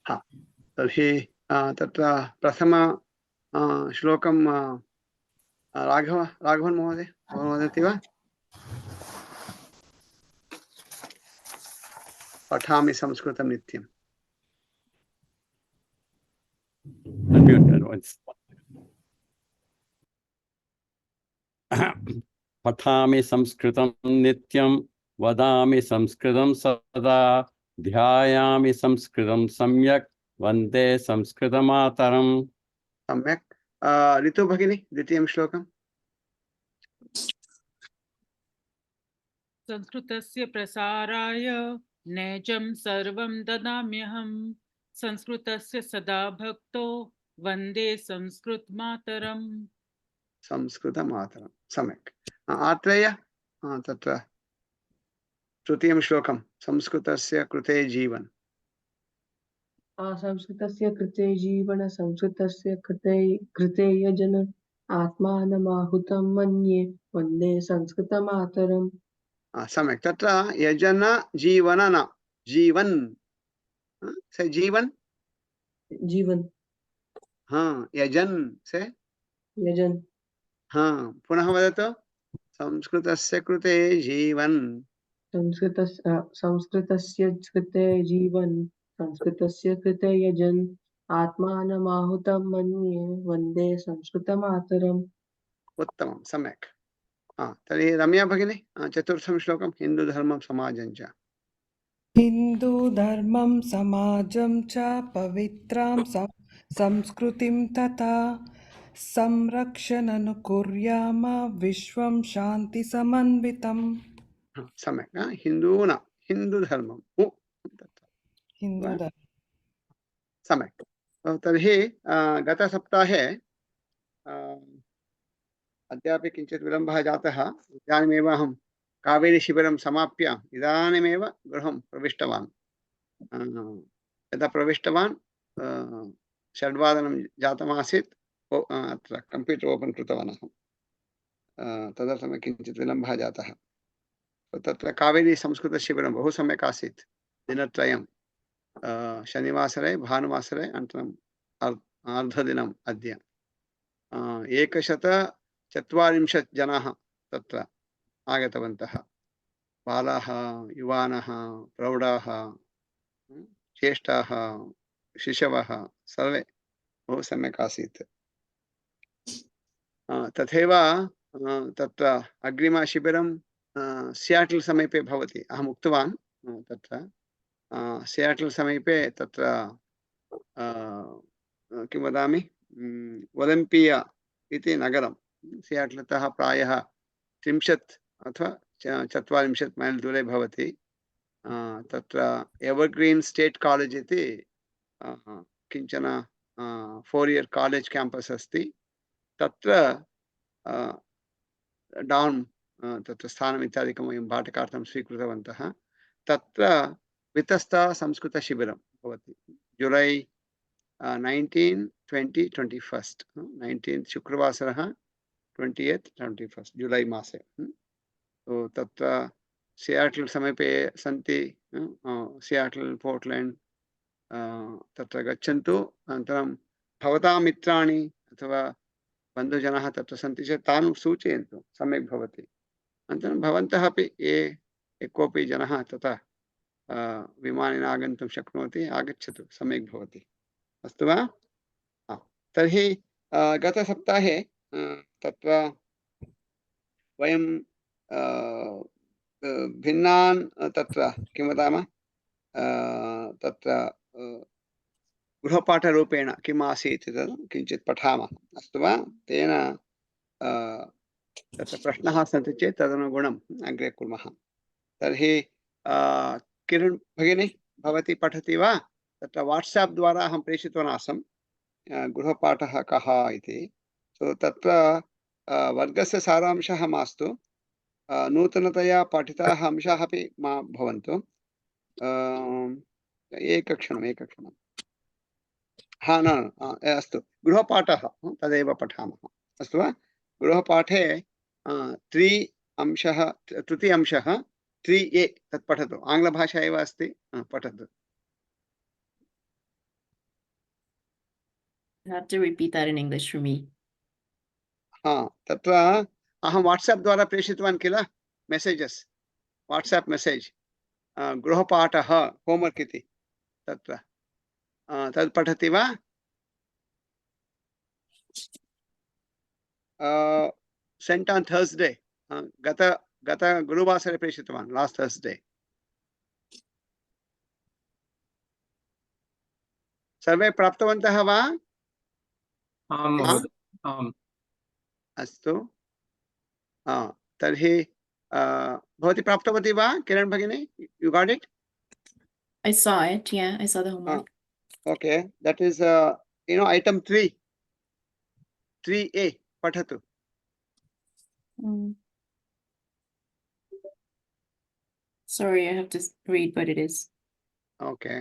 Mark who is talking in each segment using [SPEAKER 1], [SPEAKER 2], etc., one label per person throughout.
[SPEAKER 1] हा तर्हि तत्र प्रथम श्लोकं राघवन महोदय वदति वा? पठामि संस्कृतं नित्यम्।
[SPEAKER 2] पठामि संस्कृतं नित्यं वदामि संस्कृतं सदा ध्यायामि संस्कृतं सम्यक् वन्दे संस्कृतमातरम्।
[SPEAKER 1] सम्यक्। ऋतु भगिनी द्वितीयं श्लोकम्।
[SPEAKER 3] संस्कृतस्य प्रसाराय नैजं सर्वं ददाम्यहं संस्कृतस्य सदा भक्तो वन्दे संस्कृतमातरम्।
[SPEAKER 1] संस्कृतमातरं सम्यक्। आत्रेय तत्र तृतीयं श्लोकं संस्कृतस्य कृते जीवन।
[SPEAKER 4] संस्कृतस्य कृते जीवन संस्कृतस्य कृते यजन आत्मानमाहुतं मन्ये वन्दे संस्कृतमातरम्।
[SPEAKER 1] सम्यक्। तत्र यजन जीवन न जीवन से जीवन
[SPEAKER 4] जीवन
[SPEAKER 1] यजन से
[SPEAKER 4] यजन
[SPEAKER 1] पुनः वदतु। संस्कृतस्य कृते जीवन
[SPEAKER 4] संस्कृतस्य कृते जीवन संस्कृतस्य कृते यजन आत्मानमाहुतं मन्ये वन्दे संस्कृतमातरम्।
[SPEAKER 1] उत्तमं सम्यक्। तर्हि रम्या भगिनी चतुर्थं श्लोकं हिन्दुधर्मं समाजं च।
[SPEAKER 5] हिन्दुधर्मं समाजं च पवित्रां संस्कृतिं तथा संरक्षणनुकुर्याम विश्वं शान्तिसमन्वितम्।
[SPEAKER 1] सम्यक्। हिन्दूना हिन्दुधर्मं
[SPEAKER 5] हिन्दुधर्मं
[SPEAKER 1] सम्यक्। तर्हि गतसप्ताहे अद्यापि किञ्चित् विलम्बः जातः। इदानीमेव अहं कावेरीशिबिरं समाप्य इदानीमेव गृहं प्रविष्टवान्। यदा प्रविष्टवान् 6:00 जातमासीत्। अत्र कम्प्यूटर् ओपन् कृतवान् अहं। तदर्थं किञ्चित् विलम्बः जातः। तत्र कावेरी संस्कृतशिबिरं बहु सम्यक् आसीत्। दिनत्रयं शनिवासरे भानुवासरे अनन्तरम् अर्धदिनम् अद्य 140 जनाः तत्र आगतवन्तः। बालाः युवानः प्रौढाः ज्येष्ठाः शिशवः सर्वे बहु सम्यक् आसीत्। तथैव तत्र अग्रिमशिबिरं सियाटल् समीपे भवति। अहम् उक्तवान् तत्र सियाटल् समीपे तत्र किं वदामि ओलम्पिया इति नगरं सियाटल्तः प्रायः 30 अथवा 40 मैल् दूरे भवति। तत्र एवर्ग्रीन् स्टेट् कालेज् इति किञ्चन 4-year कालेज् क्याम्पस् अस्ति। तत्र डान् तत्र स्थानम् इत्यादिकं वयं भाटकार्थं स्वीकृतवन्तः। तत्र वितस्ता संस्कृतशिबिरं भवति। जुलै 19, 20, 21 19 शुक्रवासरः 28, 21 जुलै मासे। तत्र सियाटल् समीपे सन्ति। सियाटल् पोर्ट्लेण्ड् तत्र गच्छन्तु। अनन्तरं भवतां मित्राणि अथवा बन्धुजनाः तत्र सन्ति चेत् तान् सूचयन्तु, सम्यक् भवति। अनन्तरं भवन्तः अपि ये कोऽपि जनः तथा विमानेन आगन्तुं शक्नोति, आगच्छतु, सम्यक् भवति। अस्तु वा? तर्हि गतसप्ताहे तत्र वयं भिन्नान् तत्र किं वदामः तत्र गृहपाठरूपेण किम् आसीत् तद् किञ्चित् पठामः। अस्तु वा? तेन तत्र प्रश्नाः सन्ति चेत् तदनुगुणम् अग्रे कुर्मः। तर्हि किరణ್ भगिनी भवती पठति वा? तत्र वाट्साप् द्वारा अहं प्रेषितवान् आसम् गृहपाठः कः इति। सो तत्र वर्गस्य सारांशः मास्तु, नूतनतया पठिताः अंशाः अपि मा भवन्तु। एकक्षणम्। न अस्तु, गृहपाठः तदेव पठामः। अस्तु वा? गृहपाठे 3 अंशः, तृतीय अंशः 3A तत् पठतु। आङ्ग्लभाषा एव अस्ति, पठतु।
[SPEAKER 6] You have to repeat that in English for me.
[SPEAKER 1] तत्र अहं वाट्साप् द्वारा प्रेषितवान् किल मेसेजस् वाट्साप् मेसेज् गृहपाठः होम्वर्क् इति तत्र तद् पठति वा सेण्ट् आन् थर्स्डे गत गुरुवासरे प्रेषितवान् लास्ट् थर्स्डे सर्वे प्राप्तवन्तः वा
[SPEAKER 7] आम् महोदय आम्
[SPEAKER 1] अस्तु तर्हि भवती प्राप्तवती वा किरण भगिनी you got it
[SPEAKER 6] I saw it. Yeah, I saw the homework.
[SPEAKER 1] Okay that is item 3A पठतु
[SPEAKER 6] Mm. Sorry, I have to read what it is.
[SPEAKER 1] Okay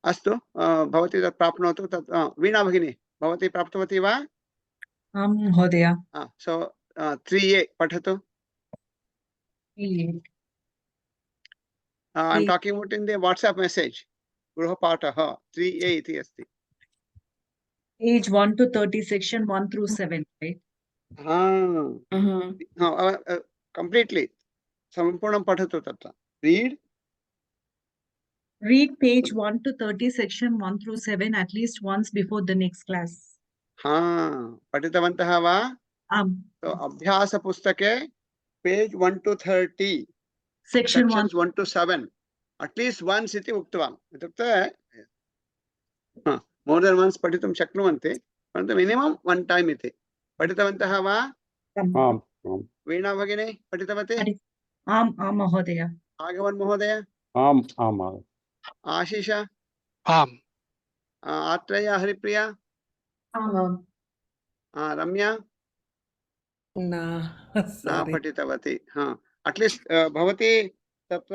[SPEAKER 1] अस्तु भवती तत् प्राप्नोतु तत् वीणा भगिनी भवती प्राप्तवती वा
[SPEAKER 8] आं महोदय
[SPEAKER 1] सो 3A पठतु I am talking about in the WhatsApp message गृहपाठः 3A इति अस्ति
[SPEAKER 8] Age 1 to 30 section 1 through 7, right?
[SPEAKER 1] completely सम्पूर्णं पठतु तत्र read
[SPEAKER 8] Read page 1 to 30 section 1 through 7 at least once before the next class.
[SPEAKER 1] पठितवन्तः वा तो अभ्यास पुस्तके page 1 to 30
[SPEAKER 8] Section 1
[SPEAKER 1] sections 1 to 7 at least once इति उक्तवान् इत्युक्ते more than once पठितुं शक्नुवन्ति परन्तु मिनिमम one time इति पठितवन्तः वा
[SPEAKER 2] आम् आम्
[SPEAKER 1] वीणा भगिनी पठितवती
[SPEAKER 8] आम् आम् महोदय
[SPEAKER 1] राघवन् महोदय
[SPEAKER 2] आम् आम्
[SPEAKER 1] आशीष
[SPEAKER 9] आम्
[SPEAKER 1] आत्रेय हरिप्रिया
[SPEAKER 4] आम्
[SPEAKER 1] रम्या
[SPEAKER 5] न
[SPEAKER 1] न
[SPEAKER 5] sorry.
[SPEAKER 1] पठितवती अट्लीस्ट् भवती तत्र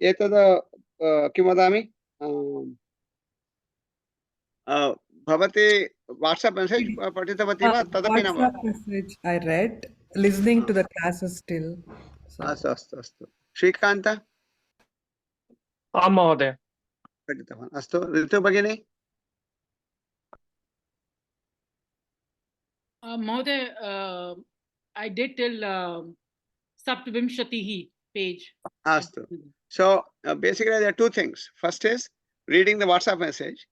[SPEAKER 1] एतद् किं वदामि भवती वाट्साप् मेसेज् पठितवती वा तदपि न वा
[SPEAKER 5] WhatsApp message I read, listening to the classes still. So,
[SPEAKER 1] अस्तु अस्तु अस्तु श्रीकान्त
[SPEAKER 7] आम् महोदय
[SPEAKER 1] पठितवान् अस्तु ऋतु भगिनी
[SPEAKER 3] Mahoday, I did till Saptavimshatihi page.
[SPEAKER 1] Astu. So basically there are two things. First is reading the WhatsApp message.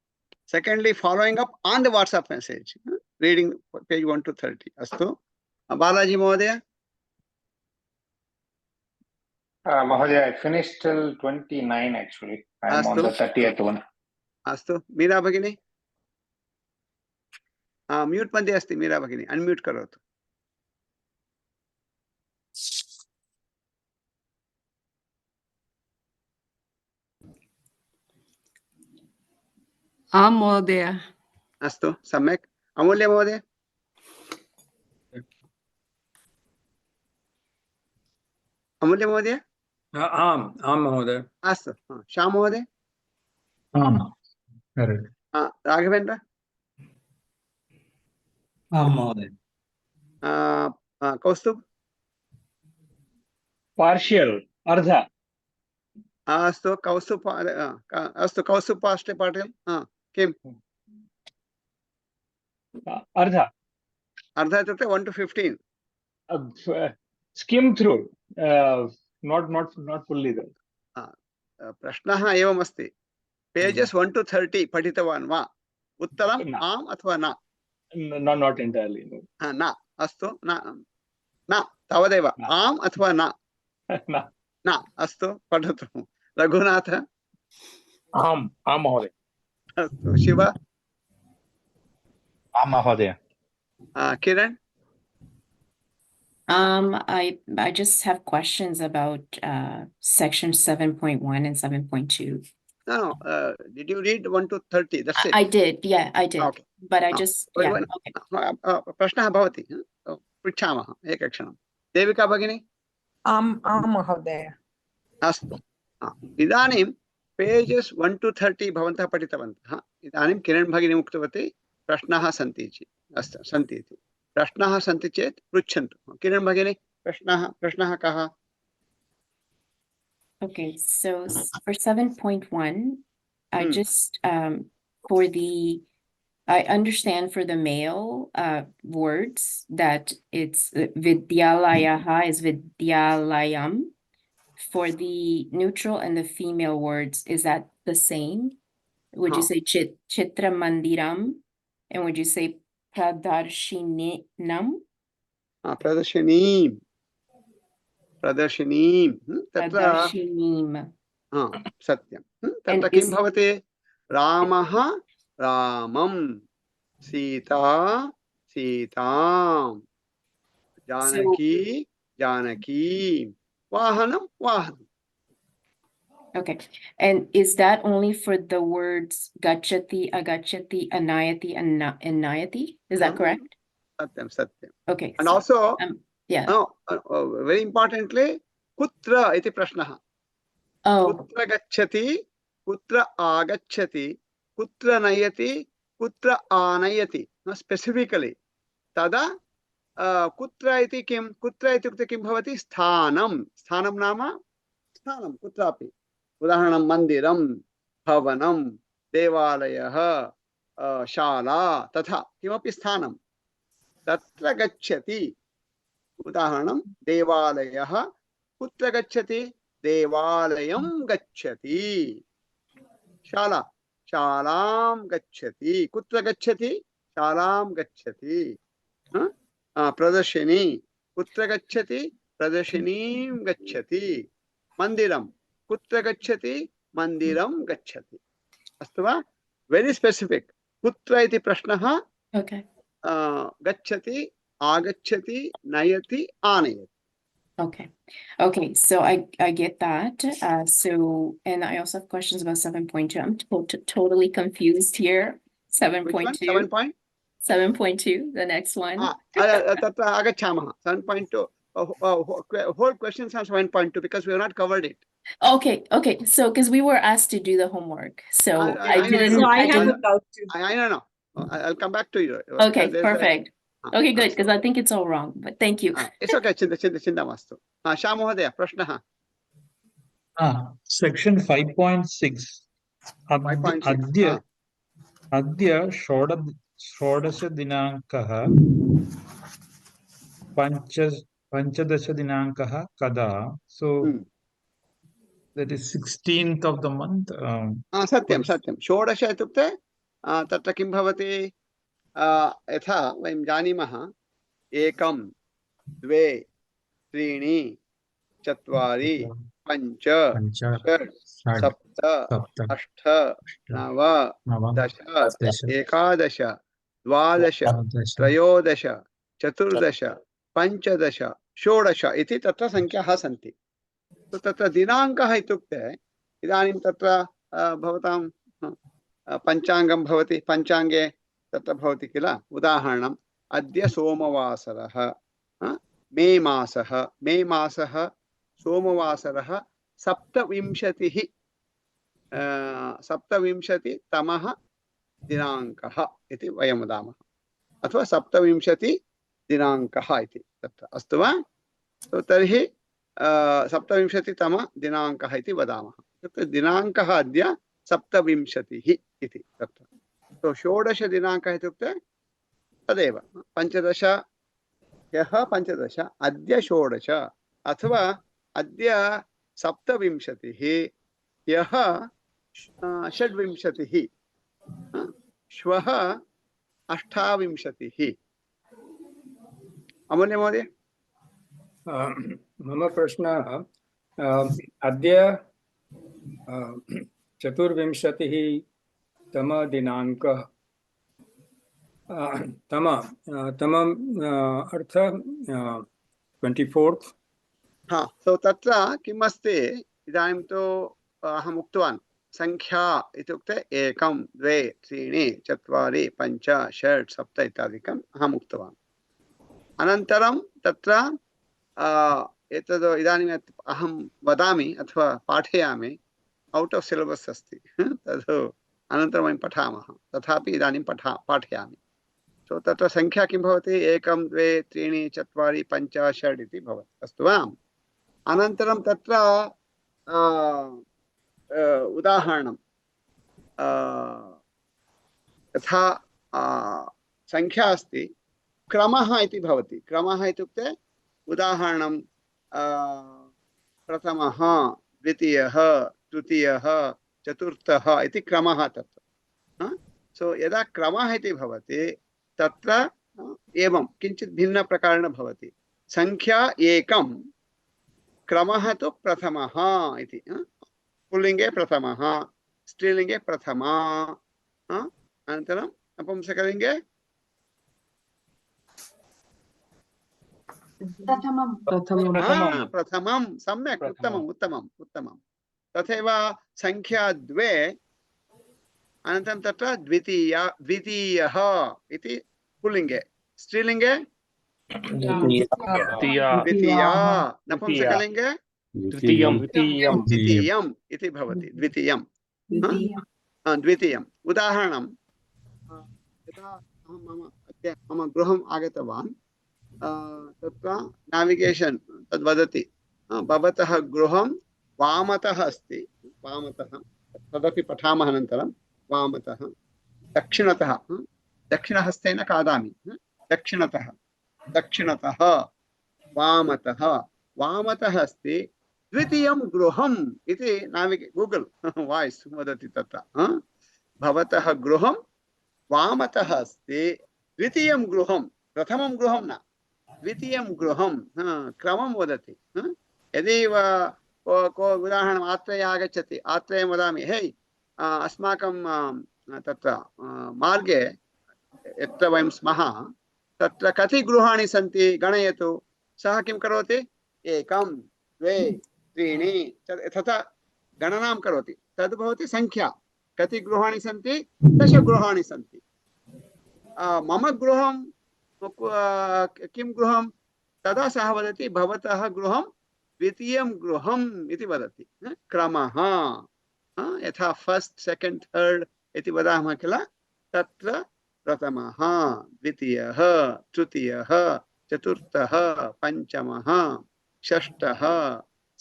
[SPEAKER 1] Secondly, following up on the WhatsApp message. Reading page 1 to 30. Astu. Balaji Mahodaya.
[SPEAKER 9] Mahodaya, I finished till 29 actually. I am on the 30th one.
[SPEAKER 1] Astu. Meera Bhagini. Mute मध्ये अस्ति मीरा भगिनी unmute करोतु
[SPEAKER 10] आं महोदय
[SPEAKER 1] अस्तु सम्यक् अमूल्य महोदय अमूल्य महोदय
[SPEAKER 7] आम् आम् महोदय
[SPEAKER 1] अस्तु श्याम महोदय
[SPEAKER 7] आम्
[SPEAKER 1] राघवेन्द्र
[SPEAKER 7] आम् महोदय
[SPEAKER 1] कौस्तुभ
[SPEAKER 7] पार्शियल् अर्ध
[SPEAKER 1] अस्तु कौस्तुभ अस्तु कौस्तुभ पार्श्वे पाठयन् किम्
[SPEAKER 7] अर्ध
[SPEAKER 1] अर्ध इत्युक्ते 1 to 15
[SPEAKER 7] Skim through not fully there
[SPEAKER 1] प्रश्नः एवमस्ति पेजेस् 1 to 30 पठितवान् वा उत्तरम् आम् अथवा न
[SPEAKER 7] not entirely
[SPEAKER 1] न अस्तु न तावदेव आम् अथवा न न अस्तु पठतु रघुनाथ
[SPEAKER 7] आम् आम् महोदय
[SPEAKER 1] अस्तु शिव
[SPEAKER 9] आम् महोदय
[SPEAKER 1] किरण
[SPEAKER 6] I just have questions about section 7.1 and 7.2.
[SPEAKER 1] No, did you read 1 to 30? That's it.
[SPEAKER 6] I did, yeah, I did.
[SPEAKER 1] Okay.
[SPEAKER 6] But I just, yeah, okay.
[SPEAKER 1] प्रश्नः भवति पृच्छामः एकक्षणं देविका भगिनी
[SPEAKER 5] आं महोदय
[SPEAKER 1] अस्तु इदानीं पेजेस् 1 to 30 भवन्तः पठितवन्तः इदानीं किरण भगिनी उक्तवती प्रश्नाः सन्ति इति प्रश्नाः सन्ति चेत् पृच्छन्तु किरण भगिनी प्रश्नः कः
[SPEAKER 6] Okay, so for 7.1, I just for the, I understand for the male words that it's Vidyalayaha is Vidyalayam. For the neutral and the female words, is that the same? Would you say Chitra Mandiram? And would you say Pradarshininam?
[SPEAKER 1] Pradarshini. Tatra
[SPEAKER 6] Pradarshinim.
[SPEAKER 1] Satyam.
[SPEAKER 6] And
[SPEAKER 1] Tatra kim bhavati? Ramaha Ramam. Sita Sitam. Janaki Janaki. Vahanam Vahanam.
[SPEAKER 6] Okay, and is that only for the words Gachati, Agachati, Anayati, and Nayati? Is that correct?
[SPEAKER 1] Satyam.
[SPEAKER 6] Okay.
[SPEAKER 1] And
[SPEAKER 6] so,
[SPEAKER 1] also,
[SPEAKER 6] yeah.
[SPEAKER 1] very importantly, Kutra iti prashnaha.
[SPEAKER 6] Oh,
[SPEAKER 1] Kutra gacchati, Kutra agacchati, Kutra nayati, Kutra anayati. No, specifically. Tada Kutra iti kim? Kutra itukte kim bhavati? Sthanam. Sthanam nama? Sthanam. Kutrapi. Udaharanam mandiram, bhavanam, devalayah, shala, tatha. Kimapi sthanam. Tatra gacchati. Udaharanam devalayah. Kutra gacchati? Devalayam gacchati. Shala. Shalam gacchati. Kutra gacchati? Shalam gacchati. Pradarshini. Kutra gacchati? Pradarshiniim gacchati. Mandiram. Kutra gacchati? Mandiram gacchati. Astu va? Very specific. Kutra iti prashnaha.
[SPEAKER 6] okay.
[SPEAKER 1] Gacchati, agacchati, nayati, anayati.
[SPEAKER 6] Okay. Okay, so I get that. So, and I also have questions about 7.2. I'm totally confused here. 7.2.
[SPEAKER 1] 7 point?
[SPEAKER 6] 7.2, the next one.
[SPEAKER 1] Tatra agacchamaha. 7.2. Whole questions on 7.2 because we have not covered it.
[SPEAKER 6] Okay, so because we were asked to do the homework, so I didn't.
[SPEAKER 8] So I have
[SPEAKER 6] didn't-
[SPEAKER 8] a doubt too.
[SPEAKER 1] I don't know. I'll come back to you.
[SPEAKER 6] Okay,
[SPEAKER 1] There's
[SPEAKER 6] perfect. Okay, good, because I think it's all wrong, but thank you.
[SPEAKER 1] It's okay. Chinda mastu. Shah Mohodaya, prashnaha.
[SPEAKER 10] Section 5.6.
[SPEAKER 1] 5.6.
[SPEAKER 10] Adya Shodasha Dinankah Panchadasha Dinankah Kada. So that is 16th of the month.
[SPEAKER 1] Satyam. Shodasha itukte tatra kim bhavati yatha vayam janimah ekam dve त्रीणि चत्वारि पञ्च षट् सप्त अष्ट नव दश एकादश द्वादश त्रयोदश चतुर्दश पञ्चदश षोडश इति तत्र संख्याः सन्ति तत्र दिनाङ्कः इत्युक्ते इदानीं तत्र भवतां पञ्चाङ्गं भवति पञ्चाङ्गे तत्र भवति किल उदाहरणम् अद्य सोमवासरः मे मासः सोमवासरः 27तमः दिनाङ्कः इति वयं वदामः अथवा 27 दिनाङ्कः इति तत्र अस्तु वा तर्हि 27तम दिनाङ्कः इति वदामः तत्र दिनाङ्कः अद्य 27 इति तत्र तो षोडश दिनाङ्कः इत्युक्ते तदेव 15 ह्यः 15 अद्य षोडश अथवा अद्य 27 ह्यः 26 श्वः 28 अमूल्य महोदय
[SPEAKER 11] मम प्रश्नः अद्य 24 दिनाङ्कः तमम् अर्थ 24th
[SPEAKER 1] हाँ सो तत्र किम् अस्ति इदानीं तु अहम् उक्तवान् संख्या इत्युक्ते 1 2 3 4 5 6 7 इत्यादिकम् अहम् उक्तवान् अनन्तरं तत्र एतद् इदानीम् अहं वदामि अथवा पाठयामि औट् आफ् सिलेबस् अस्ति तद् अनन्तरं वयं पठामः तथापि इदानीं पाठयामि सो तत्र संख्या किं भवति 1 2 3 4 5 6 इति भवति अस्तु वा अनन्तरं तत्र उदाहरणं यथा संख्या अस्ति क्रमः इति भवति। क्रमः इत्युक्ते उदाहरणं प्रथमः, द्वितीयः, तृतीयः, चतुर्थः इति क्रमः तत्र। सो यदा क्रमः इति भवति तत्र एवं किञ्चित् भिन्नप्रकारेण भवति। संख्या एकं, क्रमः तु प्रथमः इति। पुल्लिङ्गे प्रथमः, स्त्रीलिङ्गे प्रथमा, अनन्तरं नपुंसकलिङ्गे प्रथमं। सम्यक्, उत्तमम् उत्तमम् उत्तमं। तथैव संख्या द्वे, अनन्तरं तत्र द्वितीयः इति पुल्लिङ्गे, स्त्रीलिङ्गे द्वितीया, नपुंसकलिङ्गे द्वितीयम् इति भवति। द्वितीयम्। उदाहरणं यदा अहं मम गृहम् आगतवान्, तत्र नाविगेशन् तद् वदति भवतः गृहं वामतः अस्ति, वामतः, तदपि पठामः अनन्तरं। वामतः, दक्षिणतः, दक्षिणहस्तेन खादामि, दक्षिणतः, वामतः, वामतः अस्ति, द्वितीयं गृहम् इति गूगल् वाಯ್ಸ್ वदति तत्र। भवतः गृहं वामतः अस्ति, द्वितीयं गृहं, प्रथमं गृहं न, द्वितीयं गृहं, क्रमं वदति। यदि को उदाहरणम् आत्रेय आगच्छति, आत्रेयं वदामि, हे अस्माकं तत्र मार्गे यत्र वयं स्मः तत्र कति गृहाणि सन्ति गणयतु। सः किं करोति, एकं, द्वे, त्रीणि, तथा गणनां करोति। तद् भवति संख्या। कति गृहाणि सन्ति, 10 गृहाणि सन्ति। मम गृहं किं गृहं, तदा सः वदति भवतः गृहं द्वितीयं गृहम् इति वदति। क्रमः यथा फस्ट्, सेकेण्ड्, थर्ड् इति वदामः किल, तत्र प्रथमः, द्वितीयः, तृतीयः, चतुर्थः, पञ्चमः, षष्ठः,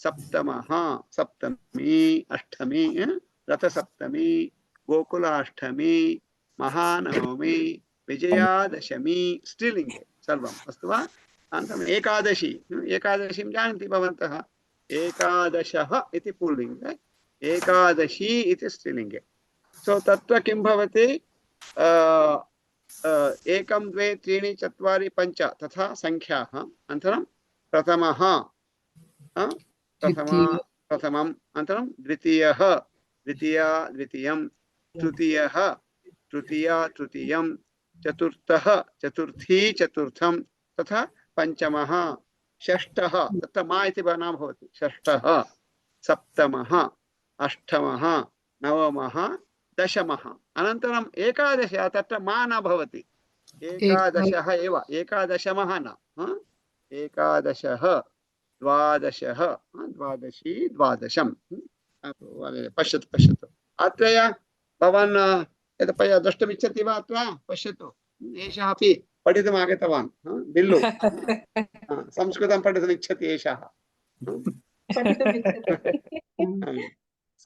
[SPEAKER 1] सप्तमः, सप्तमी, अष्टमी, रथसप्तमी, गोकुलाष्टमी, महानवमी, विजयादशमी, स्त्रीलिङ्गे सर्वम् अस्तु वा। अनन्तरम् एकादशी, एकादशीं जानन्ति भवन्तः, एकादशः इति पुल्लिङ्गे, एकादशी इति स्त्रीलिङ्गे। सो तत्र किं भवति, एकं, द्वे, त्रीणि, चत्वारि, पञ्च तथा संख्याः। अनन्तरं प्रथमः, प्रथमम्, अनन्तरं द्वितीयः, द्वितीया, द्वितीयं, तृतीयः, तृतीया, तृतीयं, चतुर्थः, चतुर्थी, चतुर्थं, तथा पञ्चमः, षष्ठः, तत्र मा इति नाम भवति, षष्ठः, सप्तमः, अष्टमः, नवमः, दशमः। अनन्तरम् एकादश, तत्र मा न भवति, एकादशः एव, एकादशमः न, एकादशः, द्वादशः, द्वादशी, द्वादशं। पश्यतु पश्यतु, अत्रय भवान् यत् द्रष्टुमिच्छति वा, अत्र पश्यतु, एषः अपि पठितुम् आगतवान्, बिल्लु, संस्कृतं पठितुम् इच्छति एषः,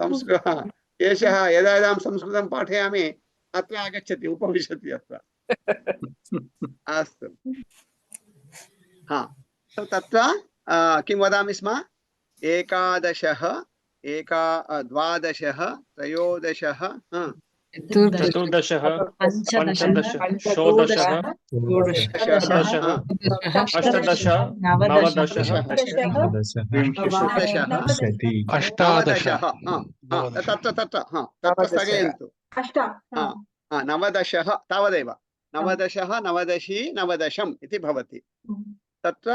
[SPEAKER 1] संस्कृतं, एषः यदा यदा संस्कृतं पाठयामि अत्र आगच्छति, उपविशति अत्र। अस्तु, तत्र किं वदामि स्म, एकादशः, द्वादशः, त्रयोदशः,
[SPEAKER 7] चतुर्दशः, पञ्चदश, षोडशः, अष्टादश, नवदशः, अष्टादशः,
[SPEAKER 1] तत्र स्थगयन्तु, नवदशः तावदेव, नवदशः, नवदशी, नवदशम् इति भवति। तत्र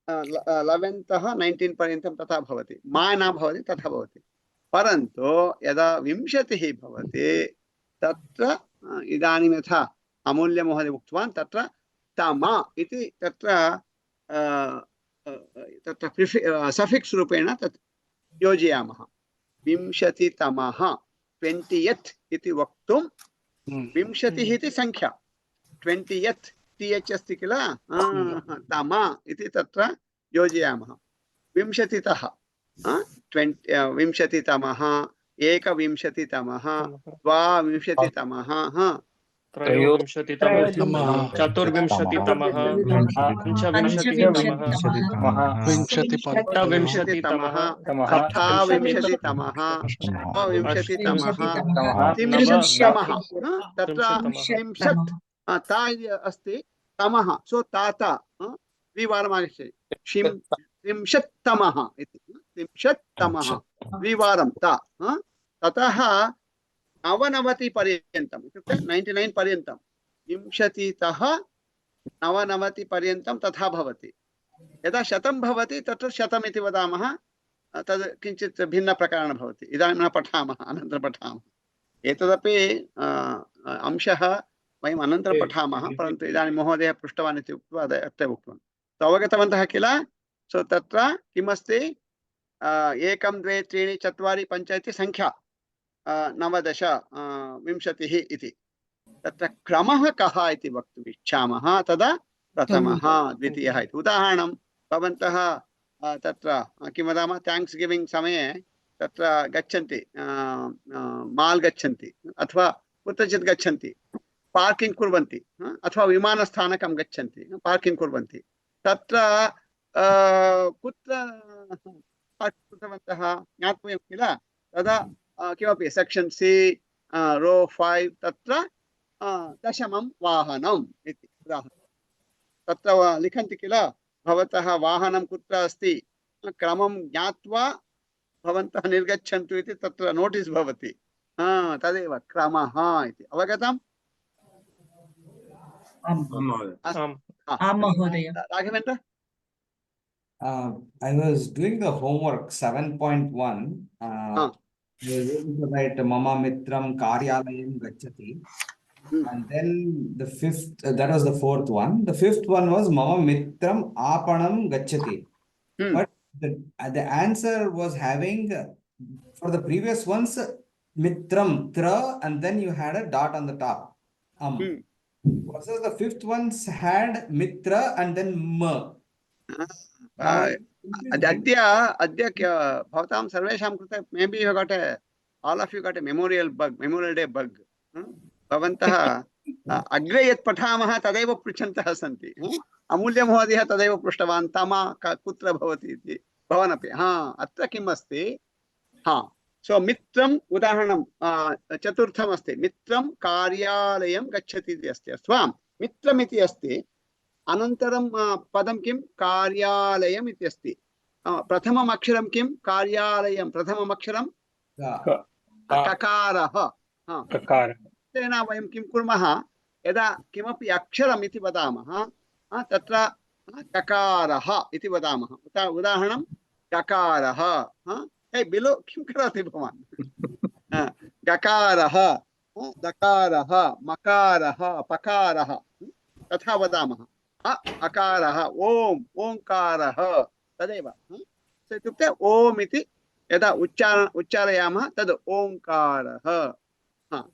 [SPEAKER 1] 11तः 19 पर्यन्तं तथा भवति, मा न भवति, तथा भवति। परन्तु यदा 20 भवति तत्र इदानीं यथा अमूल्यमहोदय उक्तवान्, तत्र तमा इति तत्र सफिक्स् रूपेण तत् योजयामः। 20तमः, 20th इति वक्तुं 20 इति संख्या, 20th th अस्ति किल, तमा इति तत्र योजयामः। 20तः 20तमः, 21तमः, 22तमः,
[SPEAKER 7] त्रयोविंशतितमः चतुर्विंशतितमः पञ्चविंशतितमः
[SPEAKER 1] विंशतितमः अष्टाविंशतितमः नवविंशतितमः
[SPEAKER 7] त्रिंशत्तमः
[SPEAKER 1] तत्र त्रिंशत् ता अस्ति तमः सो ताता द्विवारम् आगच्छति त्रिंशत्तमः इति त्रिंशत्तमः द्विवारं ता ततः 99 पर्यन्तम् इत्युक्ते 99 पर्यन्तं विंशतितः 99 पर्यन्तं तथा भवति यदा 100 भवति तत्र 100 इति वदामः तद् किञ्चित् भिन्नप्रकारेण भवति इदानीं न पठामः अनन्तरं पठामः एतदपि अंशः वयम् अनन्तरं पठामः परन्तु इदानीं महोदयः पृष्टवान् इति उक्त्वा अत्र उक्तवान् अवगतवन्तः किल सो तत्र किमस्ति 1 2 3 4 5 इति संख्या 19 विंशतिः इति तत्र क्रमः कः इति वक्तुम् इच्छामः तदा प्रथमः द्वितीयः इति उदाहरणं भवन्तः तत्र किं वदामः थैंक्स गिविंग समये तत्र गच्छन्ति माल् गच्छन्ति अथवा कुत्रचित् गच्छन्ति पार्किंग कुर्वन्ति अथवा विमानस्थानकं गच्छन्ति पार्किंग कुर्वन्ति तत्र कुत्र कृतवन्तः ज्ञातव्यं किल तदा किमपि सेक्शन सी रो 5 तत्र दशमं वाहनम् इति उदाहरणं तत्र लिखन्ति किल भवतः वाहनं कुत्र अस्ति क्रमं ज्ञात्वा भवन्तः निर्गच्छन्तु इति तत्र नोटिस् भवति तदेव क्रमः इति अवगतम् Raghavendra
[SPEAKER 12] I was doing the homework 7.1 right mama mitram karyalayam gacchati and then the fifth that was the fourth one the fifth one was mama mitram aapanam gacchati but the answer was having for the previous ones mitram tra and then you had a dot on the top versus the fifth ones had mitra and then ma
[SPEAKER 1] अद्य भवतां सर्वेषां कृते maybe you got all of you got a memorial day bug भवन्तः अग्रे यत् पठामः तदेव पृच्छन्तः सन्ति अमूल्य महोदयः तदेव पृष्टवान् तमा कुत्र भवति इति भवानपि अत्र किम् अस्ति सो मित्रम् उदाहरणं चतुर्थम् अस्ति मित्रं कार्यालयं गच्छति इति अस्ति अस्तु वा मित्रम् इति अस्ति अनन्तरं पदं किं कार्यालयम् इति अस्ति प्रथमम् अक्षरं किं कार्यालयं प्रथमम् अक्षरं ककारः तेन वयं किं कुर्मः यदा किमपि अक्षरम् इति वदामः तत्र ककारः इति वदामः उदाहरणं ककारः हे बिलो किं करोति भवान् गकारः दकारः मकारः पकारः तथा वदामः अकारः ओम ओंकारः तदेव इत्युक्ते ओम इति यदा उच्चारयामः तद् ओंकारः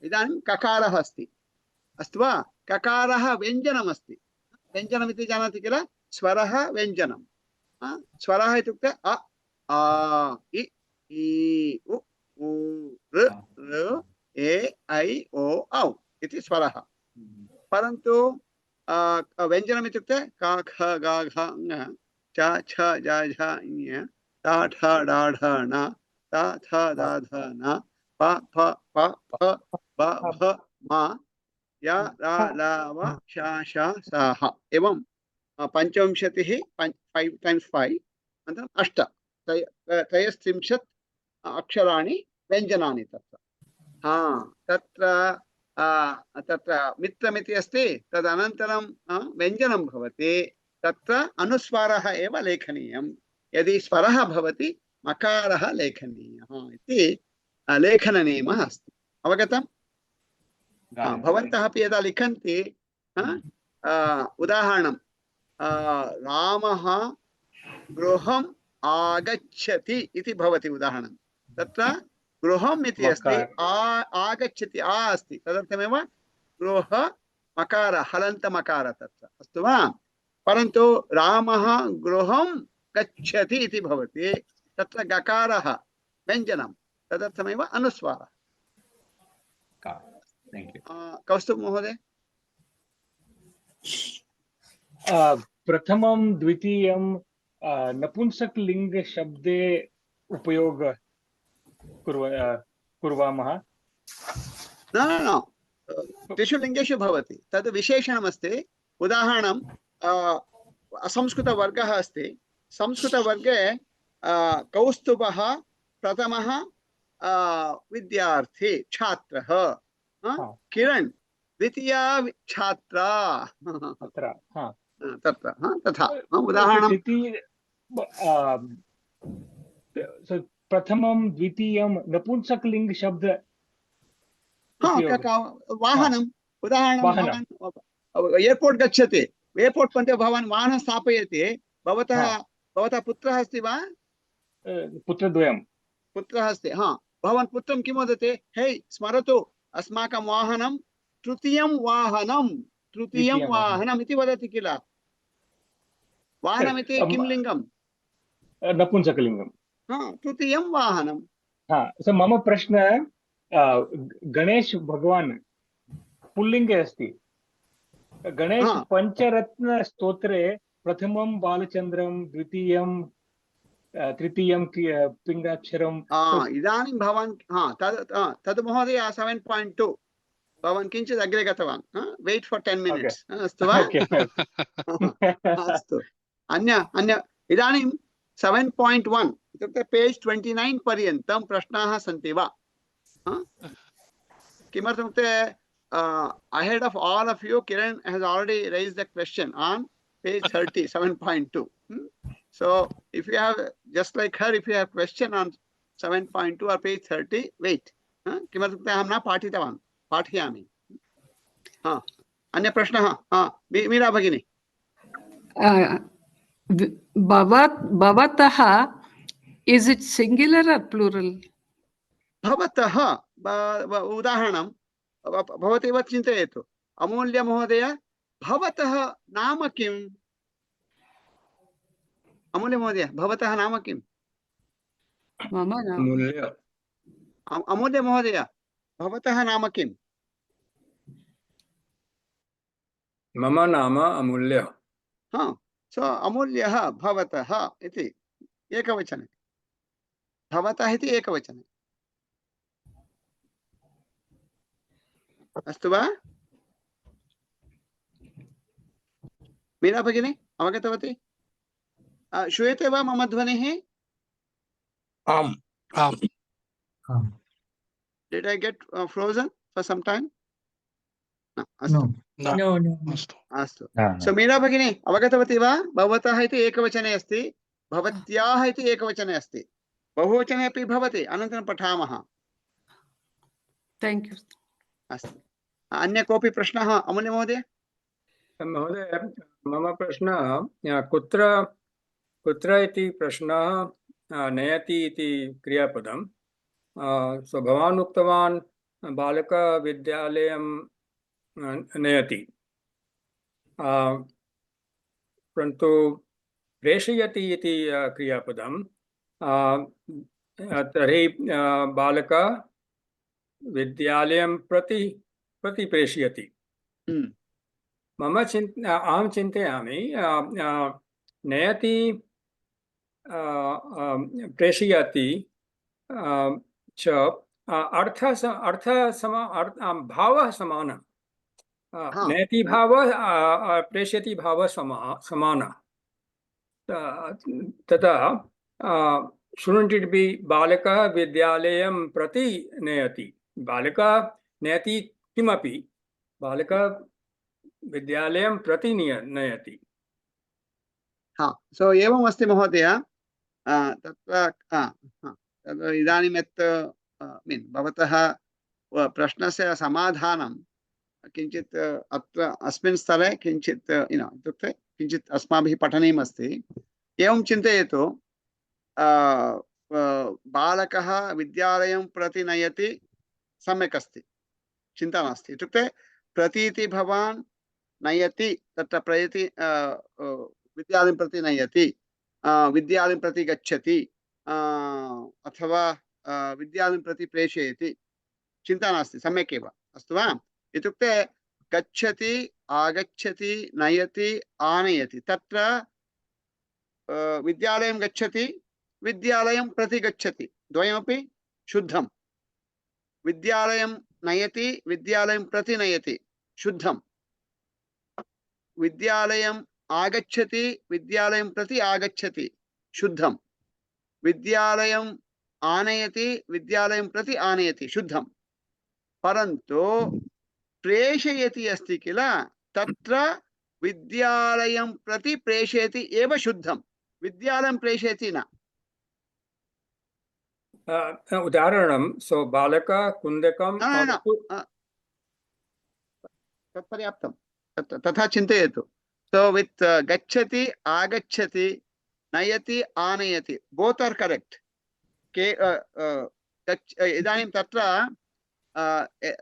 [SPEAKER 1] इदानीं ककारः अस्ति अस्तु वा ककारः व्यञ्जनम् अस्ति व्यञ्जनम् इति जानाति किल स्वरः व्यञ्जनं स्वरः इत्युक्ते अ आ इ ई उ ऊ ऋ ऋ ए ऐ ओ औ इति स्वरः परन्तु व्यञ्जनम् इत्युक्ते का ख गा घ ङ च छ ज झ ञ ता ठ डा ढ ण ता थ दा ध न प फ प फ ब भ म य र ल व श ष स ह एवं 25 5 times 5 अनन्तरं 8 त्रयस्त्रिंशत् अक्षराणि व्यञ्जनानि तत्र तत्र मित्रमिति अस्ति तदनन्तरं व्यञ्जनं भवति तत्र अनुस्वारः एव लेखनीयं यदि स्वरः भवति मकारः लेखनीयः इति लेखननियमः अस्ति अवगतम् भवन्तः अपि यदा लिखन्ति उदाहरणं रामः गृहम् आगच्छति इति भवति उदाहरणं तत्र गृहम् इति अस्ति आगच्छति अस्ति तदर्थमेव गृह मकार हलन्त मकार तत्र अस्तु वा परन्तु रामः गृहं गच्छति इति भवति तत्र गकारः व्यञ्जनं तदर्थमेव अनुस्वारः
[SPEAKER 12] Thank you.
[SPEAKER 1] कौस्तुभ महोदय
[SPEAKER 7] प्रथमं द्वितीयं नपुंसकलिङ्ग शब्दे उपयोग कुर्वामः
[SPEAKER 1] न त्रिषु लिङ्गेषु भवति तद् विशेषणमस्ति उदाहरणं संस्कृतवर्गः अस्ति संस्कृतवर्गे कौस्तुभः प्रथमः विद्यार्थी छात्रः किरण్ द्वितीया छात्रा तत्र तथा उदाहरणं
[SPEAKER 7] प्रथमं द्वितीयं नपुंसकलिङ्ग शब्द
[SPEAKER 1] वाहनम् उदाहरणं एयरपोर्ट् गच्छति एयरपोर्ट् मध्ये भवान् वाहनं स्थापयति भवतः पुत्रः अस्ति वा
[SPEAKER 7] पुत्रद्वयं
[SPEAKER 1] पुत्रः अस्ति भवान् पुत्रं किं वदति हे स्मरतु अस्माकं वाहनं तृतीयं वाहनम् इति वदति किल वाहनमिति किं लिङ्गं
[SPEAKER 7] नपुंसकलिङ्गं
[SPEAKER 1] तृतीयं वाहनं
[SPEAKER 7] मम प्रश्नः गणेश भगवान् पुल्लिङ्गे अस्ति गणेश पञ्चरत्न स्तोत्रे प्रथमं बालचन्द्रं द्वितीयं तृतीयं पिङ्गाक्षरं
[SPEAKER 1] इदानीं भवान् तद् महोदय 7.2 भवान् किञ्चित् अग्रे गतवान् वेट् फार् 10 मिनिट्स् अस्तु वा अस्तु अन्य इदानीं 7.1 इत्युक्ते पेज् 29 पर्यन्तं प्रश्नाः सन्ति वा किमर्थमित्युक्ते ahead of all of you Kiran has already raised the question on page 30 7.2 so if you have just like her if you have question on 7.2 or page 30 wait किमर्थमित्युक्ते अहं न पाठितवान् पाठयामि अन्य प्रश्नः मीरा भगिनी
[SPEAKER 13] भवतः is it singular or plural
[SPEAKER 1] भवतः उदाहरणं भवती एव चिन्तयतु अमूल्य महोदय भवतः नाम किम् अमूल्य महोदय भवतः नाम किम्
[SPEAKER 13] मम नाम
[SPEAKER 1] अमूल्य महोदय भवतः नाम किम्
[SPEAKER 11] मम नाम अमूल्यः
[SPEAKER 1] सो अमूल्यः भवतः इति एकवचने भवतः इति एकवचने अस्तु वा मीरा भगिनी अवगतवती श्रूयते वा मम ध्वनिः
[SPEAKER 14] आम्
[SPEAKER 1] Did I get frozen for some time? अस्तु सो मीरा भगिनी अवगतवती वा भवतः इति एकवचने अस्ति भवत्याः इति एकवचने अस्ति बहुवचने अपि भवति अनन्तरं पठामः
[SPEAKER 13] थैंक यू
[SPEAKER 1] अस्तु अन्य कोऽपि प्रश्नः अमूल्य महोदय
[SPEAKER 11] महोदय मम प्रश्नः कुत्र इति प्रश्नः नयति इति क्रियापदं सो भवान् उक्तवान् बालकविद्यालयं नयति परन्तु प्रेषयति इति क्रियापदं तर्हि बालक विद्यालयं प्रति प्रेषयति अहं चिन्तयामि नयति प्रेषयति च भावः समानः नयति भावः प्रेषयति भावः समानः तदा shouldn't it be बालकः विद्यालयं प्रति नयति बालकः नयति किमपि बालकः विद्यालयं प्रति नयति
[SPEAKER 1] सो एवम् अस्ति महोदय तत्र इदानीं यत् मीन् भवतः प्रश्नस्य समाधानं किञ्चित् अत्र अस्मिन् स्तरे किञ्चित् इत्युक्ते किञ्चित् अस्माभिः पठनीयम् अस्ति एवं चिन्तयतु बालकः विद्यालयं प्रति नयति सम्यक् अस्ति चिन्ता नास्ति इत्युक्ते प्रतीति भवान् नयति तत्र प्रयति विद्यालयं प्रति नयति विद्यालयं प्रति गच्छति अथवा विद्यालयं प्रति प्रेषयति चिन्ता नास्ति सम्यक् एव अस्तु वा? इत्युक्ते गच्छति, आगच्छति, नयति, आनयति। तत्र विद्यालयं गच्छति, विद्यालयं प्रति गच्छति, द्वयमपि शुद्धं। विद्यालयं नयति, विद्यालयं प्रति नयति, शुद्धं। विद्यालयम् आगच्छति, विद्यालयं प्रति आगच्छति, शुद्धं। विद्यालयम् आनयति, विद्यालयं प्रति आनयति, शुद्धं। परन्तु प्रेषयति अस्ति किल, तत्र विद्यालयं प्रति प्रेषयति एव शुद्धं, विद्यालयं प्रेषयति न।
[SPEAKER 11] उदाहरणं सो बालक कुन्दकं
[SPEAKER 1] तत्पर्याप्तं, तथा चिन्तयतु। सो वित् गच्छति, आगच्छति, नयति, आनयति, बोत् आर् करेक्ट्। इदानीं तत्र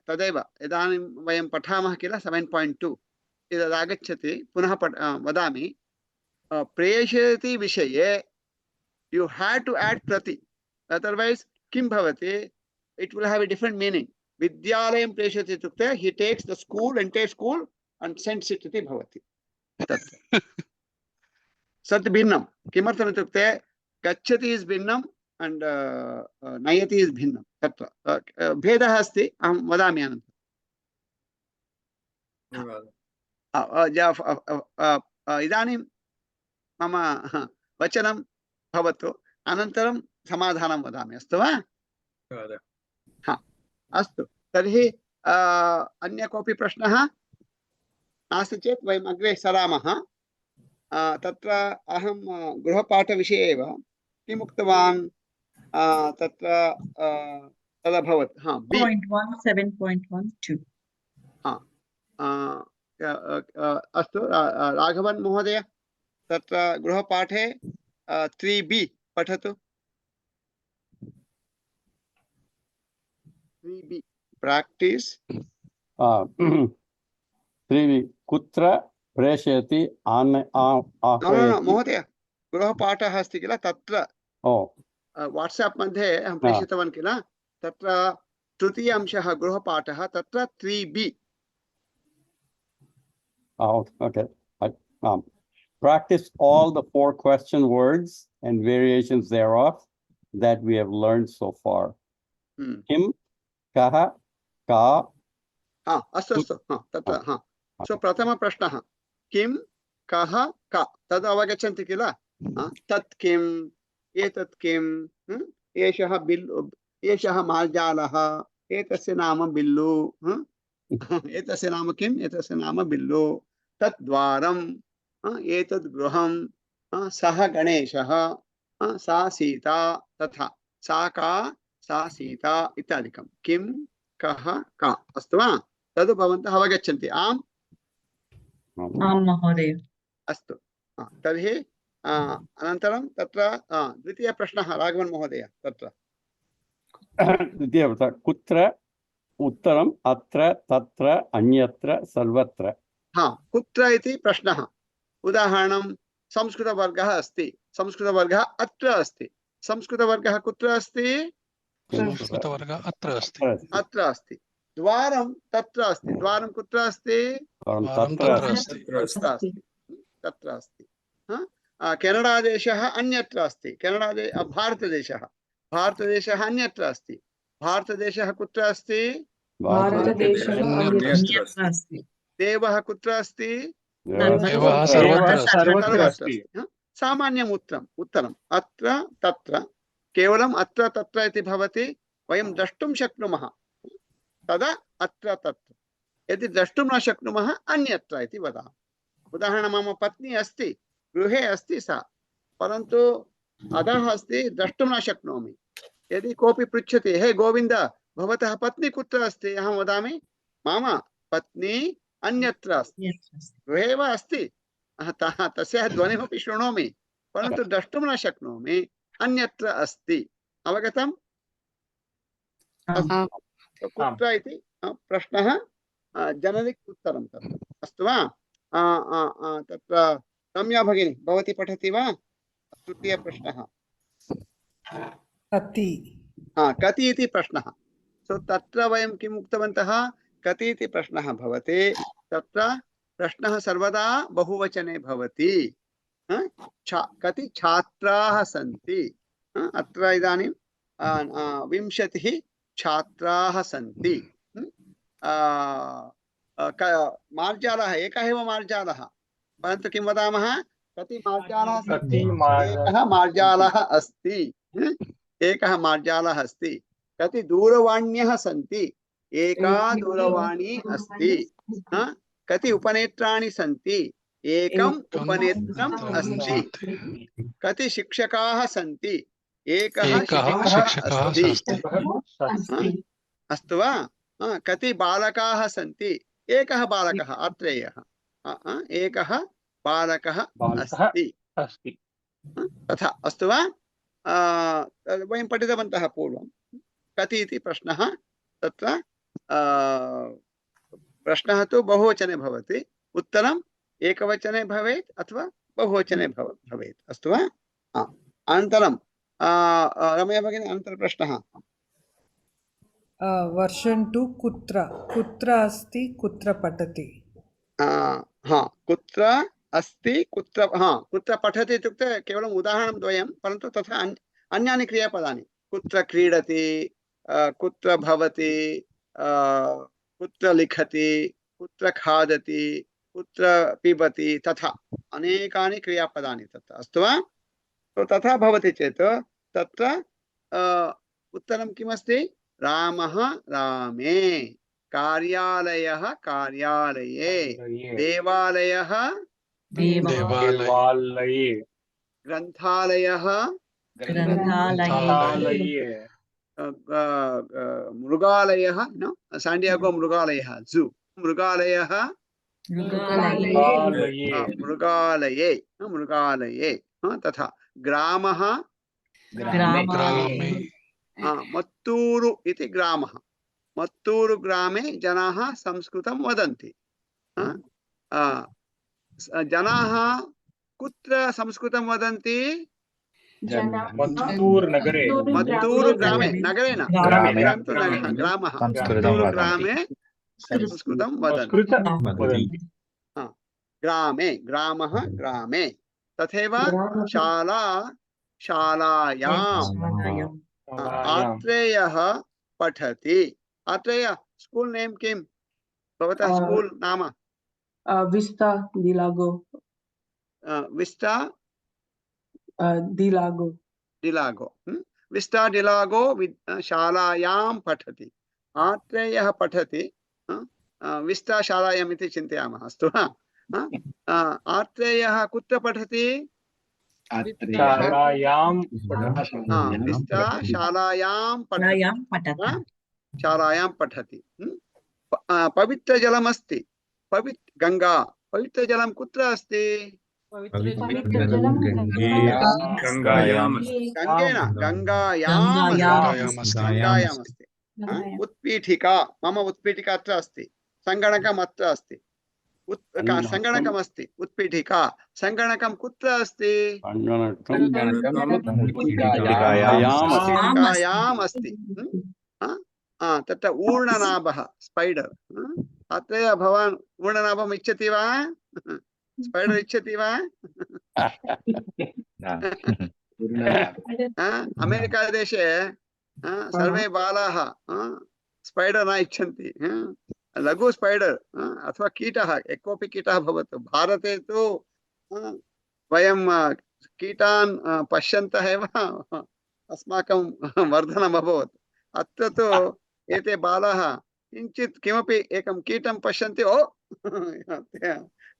[SPEAKER 1] तदेव इदानीं वयं पठामः किल 7.2 इदागच्छति, पुनः वदामि। प्रेषयति विषये यू हैव टू ऐड प्रति, अदरवाइज किं भवति, it will have a different meaning. विद्यालयं प्रेषयति इत्युक्ते he takes the school entire school and sends it इति भवति। सत् भिन्नं। किमर्थम् इत्युक्ते गच्छति इस् भिन्नं and नयति इस् भिन्नं। तत्र भेदः अस्ति, अहं वदामि अनन्तरं। इदानीं मम वचनं भवतु, अनन्तरं समाधानं वदामि, अस्तु वा? हा, अस्तु। तर्हि अन्य कोऽपि प्रश्नः नास्ति चेत् वयम् अग्रे सरामः। तत्र अहं गृहपाठविषये एव किम् उक्तवान्, तत्र तदभवत्। हा,
[SPEAKER 8] 7.12
[SPEAKER 1] अस्तु राघवन् महोदय, तत्र गृहपाठे 3B पठतु। 3B practice.
[SPEAKER 2] 3B कुत्र प्रेषयति
[SPEAKER 1] महोदय, गृहपाठः अस्ति किल, तत्र वाट्साप् मध्ये अहं प्रेषितवान् किल, तत्र तृतीय अंशः गृहपाठः, तत्र 3B।
[SPEAKER 2] Okay. Practice all the 4 question words and variations thereof that we have learned so far. Kim, kaha, ka.
[SPEAKER 1] अस्तु तत्र सो प्रथम प्रश्नः किं कः का, तद् अवगच्छन्ति किल। तत् किम्, एतत् किम्, एषः बिल्लु, एषः मार्जालः, एतस्य नाम बिल्लु, एतस्य नाम किम्, एतस्य नाम बिल्लु। तत् द्वारम्, एतद् गृहं, सः गणेशः, सा सीता, तथा सा का, सा सीता इत्यादिकं। किं कः का, अस्तु वा? तद् भवन्तः अवगच्छन्ति। आम्
[SPEAKER 8] आं महोदय।
[SPEAKER 1] अस्तु, तर्हि अनन्तरं तत्र द्वितीय प्रश्नः राघवन् महोदय, तत्र
[SPEAKER 2] द्वितीय कुत्र, उत्तरम् अत्र, तत्र, अन्यत्र, सर्वत्र।
[SPEAKER 1] कुत्र इति प्रश्नः। उदाहरणं संस्कृतवर्गः अस्ति, संस्कृतवर्गः अत्र अस्ति, संस्कृतवर्गः कुत्र अस्ति,
[SPEAKER 15] संस्कृतवर्गः अत्र अस्ति,
[SPEAKER 1] अत्र अस्ति। द्वारं तत्र अस्ति, द्वारं कुत्र अस्ति, तत्र अस्ति। केनडादेशः अन्यत्र अस्ति, भारतदेशः, भारतदेशः अन्यत्र अस्ति, भारतदेशः कुत्र अस्ति, देवः कुत्र अस्ति,
[SPEAKER 15] सर्वत्र अस्ति।
[SPEAKER 1] सामान्यम् उत्तरम् अत्र तत्र, केवलम् अत्र तत्र इति भवति, वयं द्रष्टुं शक्नुमः, तदा अत्र तत्र। यदि द्रष्टुं न शक्नुमः अन्यत्र इति वदामः। उदाहरणं मम पत्नी अस्ति, गृहे अस्ति सा, परन्तु अधः अस्ति, द्रष्टुं न शक्नोमि। यदि कोऽपि पृच्छति, हे गोविन्द भवतः पत्नी कुत्र अस्ति, अहं वदामि मम पत्नी अन्यत्र अस्ति, गृहे एव अस्ति, तस्याः ध्वनिमपि शृणोमि, परन्तु द्रष्टुं न शक्नोमि, अन्यत्र अस्ति। अवगतम्? कुत्र इति प्रश्नः, जनरिक् उत्तरं तत्र, अस्तु वा? तत्र रम्या भगिनी भवती पठति वा? तृतीय प्रश्नः
[SPEAKER 5] कति।
[SPEAKER 1] कति इति प्रश्नः। सो तत्र वयं किम् उक्तवन्तः, कति इति प्रश्नः भवति तत्र प्रश्नः सर्वदा बहुवचने भवति। कति छात्राः सन्ति? अत्र इदानीं 20 छात्राः सन्ति। मार्जालः एकः एव मार्जालः, परन्तु किं वदामः? कति मार्जालः सन्ति? एकः मार्जालः अस्ति। एकः मार्जालः अस्ति। कति दूरवाण्यः सन्ति? एका दूरवाणी अस्ति। कति उपनेत्राणि सन्ति? एकम् उपनेत्रम् अस्ति। कति शिक्षकाः सन्ति? एकः शिक्षकः अस्ति। अस्तु वा? कति बालकाः सन्ति? एकः बालकः, अत्रेयः। एकः बालकः अस्ति। तथा अस्तु वा? वयं पठितवन्तः पूर्वं। कति इति प्रश्नः, तत्र प्रश्नः तु बहुवचने भवति, उत्तरम् एकवचने भवेत् अथवा बहुवचने भवेत्। अस्तु वा? अनन्तरं रमया भगिनी, अनन्तरं प्रश्नः।
[SPEAKER 5] वर्षन् 2 कुत्र अस्ति, कुत्र पठति?
[SPEAKER 1] कुत्र अस्ति, कुत्र पठति इत्युक्ते केवलम् उदाहरणं द्वयं, परन्तु तथा अन्यानि क्रियापदानि। कुत्र क्रीडति, कुत्र भवति, कुत्र लिखति, कुत्र खादति, कुत्र पिबति, तथा अनेकानि क्रियापदानि तत्र। अस्तु वा? तथा भवति चेत् तत्र उत्तरं किमस्ति? रामः रामे, कार्यालयः कार्यालये, देवालयः
[SPEAKER 7] देवालये,
[SPEAKER 1] ग्रन्थालयः
[SPEAKER 7] ग्रन्थालये,
[SPEAKER 1] मृगालयः, सान्डियागो मृगालयः, जू, मृगालयः मृगालये, मृगालये, तथा ग्रामः
[SPEAKER 11] ग्रामे,
[SPEAKER 1] मत्तूरु इति ग्रामः। मत्तूरु ग्रामे जनाः संस्कृतं वदन्ति। जनाः कुत्र संस्कृतं वदन्ति?
[SPEAKER 7] मत्तूरु नगरे,
[SPEAKER 1] मत्तूरु ग्रामे, नगरे न, ग्रामः, मत्तूरु ग्रामे संस्कृतं वदन्ति। ग्रामे, ग्रामः ग्रामे। तथैव शाला शालायाम्। आत्रेयः पठति। आत्रेय, स्कूल् नेम् किं? भवतः स्कूल् नाम?
[SPEAKER 4] विस्टा डिलागो।
[SPEAKER 1] विस्टा
[SPEAKER 4] डिलागो।
[SPEAKER 1] डिलागो। विस्टा डिलागो शालायां पठति। आत्रेयः पठति विस्टा शालायाम् इति चिन्तयामः। अस्तु वा? आत्रेयः कुत्र पठति?
[SPEAKER 7] शालायां
[SPEAKER 1] विस्टा शालायां पठति। शालायां पठति। पवित्रजलमस्ति। गंगा, पवित्रजलं कुत्र अस्ति? गंगायाम् अस्ति। उत्पीठिका, मम उत्पीठिका अत्र अस्ति। सङ्गणकम् अत्र अस्ति। सङ्गणकम् अस्ति, उत्पीठिका। सङ्गणकं कुत्र अस्ति? उत्पीठिकायाम् अस्ति। तत्र ऊर्णनाभः, स्पैडर्। अत्र भवान् ऊर्णनाभम् इच्छति वा? स्पैडर् इच्छति वा? अमेरिकादेशे सर्वे बालाः स्पैडर् न इच्छन्ति। लघु स्पैडर् अथवा कीटः, यः कोऽपि कीटः भवतु। भारते तु वयं कीटान् पश्यन्तः एव अस्माकं वर्धनम् अभवत्। अत्र तु एते बालाः किञ्चित् किमपि एकं कीटं पश्यन्ति, ओ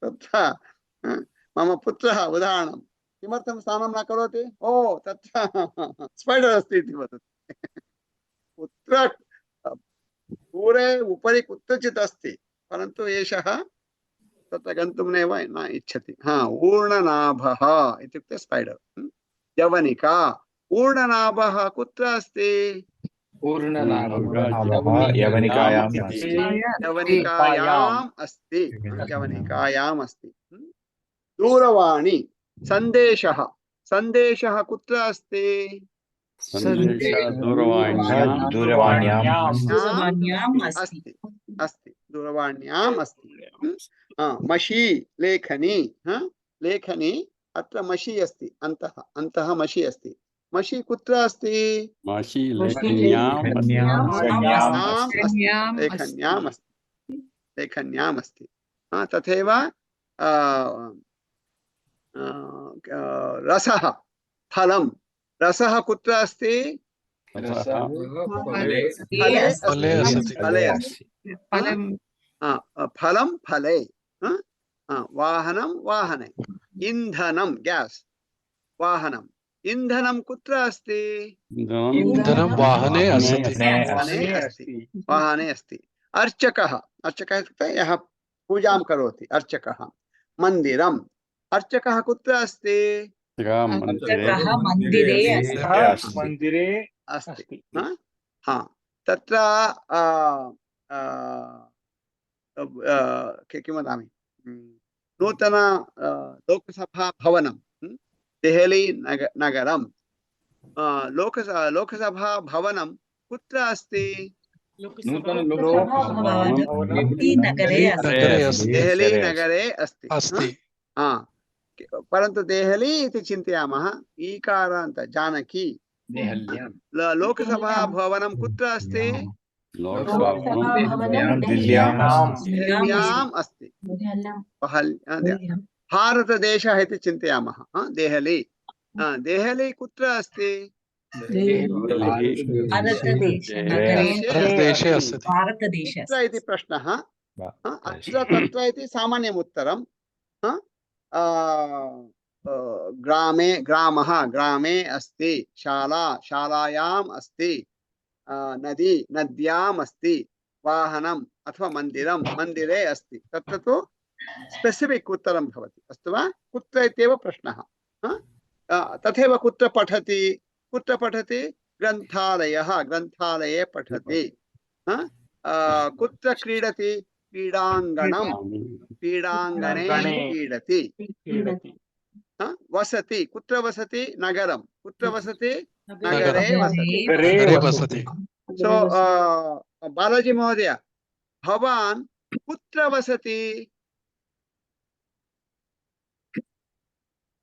[SPEAKER 1] तथा मम पुत्रः उदाहरणं, किमर्थं स्नानं न करोति? ओ तत्र स्पैडर् अस्ति इति वदति। पुत्र दूरे उपरि कुत्रचित् अस्ति, परन्तु एषः तत्र गन्तुं नैव न इच्छति। ऊर्णनाभः इत्युक्ते स्पैडर्। यवनिका, ऊर्णनाभः कुत्र अस्ति?
[SPEAKER 16] यवनिकायाम्
[SPEAKER 1] अस्ति। यवनिकायाम् अस्ति। दूरवाणी, सन्देशः, सन्देशः कुत्र अस्ति?
[SPEAKER 16] दूरवाण्याम्
[SPEAKER 1] अस्ति। दूरवाण्याम् अस्ति मशी लेखनी लेखनी अत्र मशी अस्ति अन्तः मशी अस्ति मशी कुत्र अस्ति
[SPEAKER 2] मशी
[SPEAKER 1] लेखन्याम् अस्ति तथैव रसः फलं रसः कुत्र अस्ति फलं फले वाहनं वाहने इन्धनं गैस वाहनं इन्धनं कुत्र अस्ति
[SPEAKER 15] इन्धनं वाहने अस्ति
[SPEAKER 1] वाहने अस्ति अर्चकः अर्चकः इत्युक्ते यः पूजां करोति अर्चकः मन्दिरम् अर्चकः कुत्र अस्ति
[SPEAKER 7] मन्दिरे
[SPEAKER 1] अस्ति तत्र किं वदामि नूतन लोकसभा भवनं देहली नगरं लोकसभा भवनं कुत्र अस्ति देहली नगरे अस्ति परन्तु देहली इति चिन्तयामः ईकारान्त जानकी लोकसभा भवनं कुत्र अस्ति दिल्ल्याम् अस्ति भारतदेशः इति चिन्तयामः देहली देहली कुत्र अस्ति
[SPEAKER 8] भारतदेशे
[SPEAKER 1] इति प्रश्नः अत्र तत्र इति सामान्यम् उत्तरं ग्रामे अस्ति शाला शालायाम् अस्ति नदी नद्याम् अस्ति वाहनम् अथवा मन्दिरं मन्दिरे अस्ति तत्र तु स्पेसिफिक् उत्तरं भवति अस्तु वा कुत्र इत्येव प्रश्नः तथैव कुत्र पठति ग्रन्थालयः ग्रन्थालये पठति कुत्र क्रीडति क्रीडाङ्गणं क्रीडाङ्गणे क्रीडति वसति कुत्र वसति नगरं कुत्र वसति नगरे वसति सो बालाजी महोदय भवान् कुत्र वसति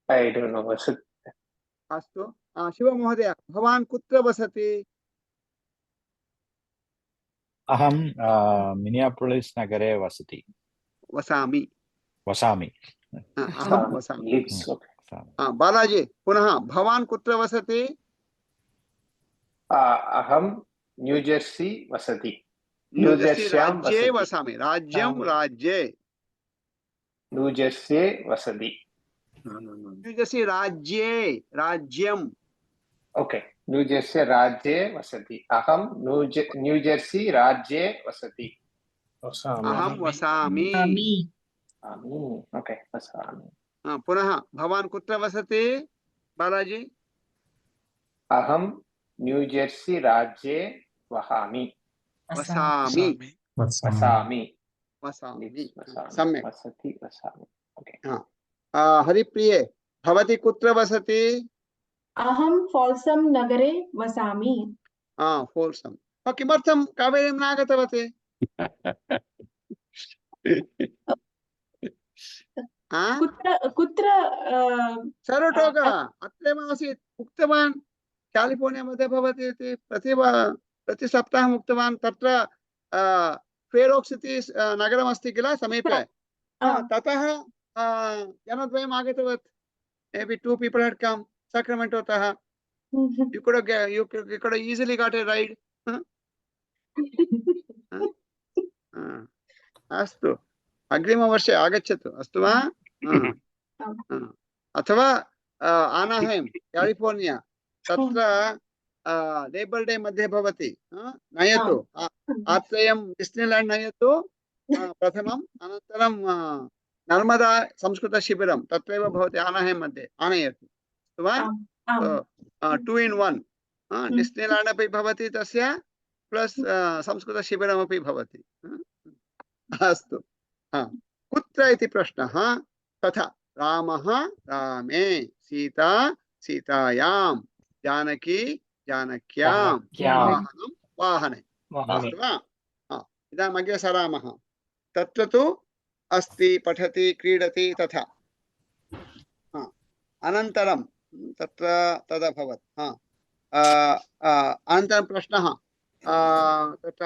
[SPEAKER 9] I don't know वसति
[SPEAKER 1] अस्तु शिव महोदय भवान् कुत्र वसति
[SPEAKER 16] अहं मिनियापोलिस् नगरे
[SPEAKER 1] वसामि
[SPEAKER 16] वसामि
[SPEAKER 1] बालाजी पुनः भवान् कुत्र वसति
[SPEAKER 9] अहं न्यूजर्सी वसति
[SPEAKER 1] राज्ये वसामि राज्यं राज्ये
[SPEAKER 9] न्यूजर्सी वसति
[SPEAKER 1] न्यूजर्सी राज्ये राज्यं
[SPEAKER 9] ओके न्यूजर्सी राज्ये वसति अहं न्यूजर्सी राज्ये वसति
[SPEAKER 1] अहं वसामि
[SPEAKER 9] ओके वसामि
[SPEAKER 1] पुनः भवान् कुत्र वसति बालाजी
[SPEAKER 9] अहं न्यूजर्सी राज्ये वसामि
[SPEAKER 1] सम्यक् हरिप्रिये भवती कुत्र वसति
[SPEAKER 4] अहं फोल्सम नगरे वसामि
[SPEAKER 1] फोल्सम किमर्थं कावेरीं न आगतवती
[SPEAKER 4] कुत्र
[SPEAKER 1] सरोटोगा अत्रैव आसीत् उक्तवान् कैलिफोर्निया मध्ये भवति इति प्रति सप्ताहम् उक्तवान् तत्र फेरोक्स् इति नगरमस्ति किल समीपे ततः जनद्वयम् आगतवत् maybe 2 people had come Sacramento तः you could have easily got a ride अस्तु अग्रिमवर्षे आगच्छतु अस्तु वा अथवा आनाहैम कैलिफोर्निया तत्र लेबर् डे मध्ये भवति नयतु आत्रयं डिस्नीलैंड नयतु प्रथमम् अनन्तरं नर्मदा संस्कृत शिबिरं तत्रैव भवति आनाहैम मध्ये आनयतु अस्तु वा 2 in 1 डिस्नीलैंड अपि भवति तस्य प्लस संस्कृत शिबिरमपि भवति अस्तु कुत्र इति प्रश्नः तथा रामः रामे सीता सीतायां जानकी जानक्यां वाहनं वाहने अस्तु वा इदानीम् अग्रे सरामः तत्र तु अस्ति, पठति, क्रीडति तथा। अनन्तरं तत्र तदभवत्। अनन्तरं प्रश्नः तत्र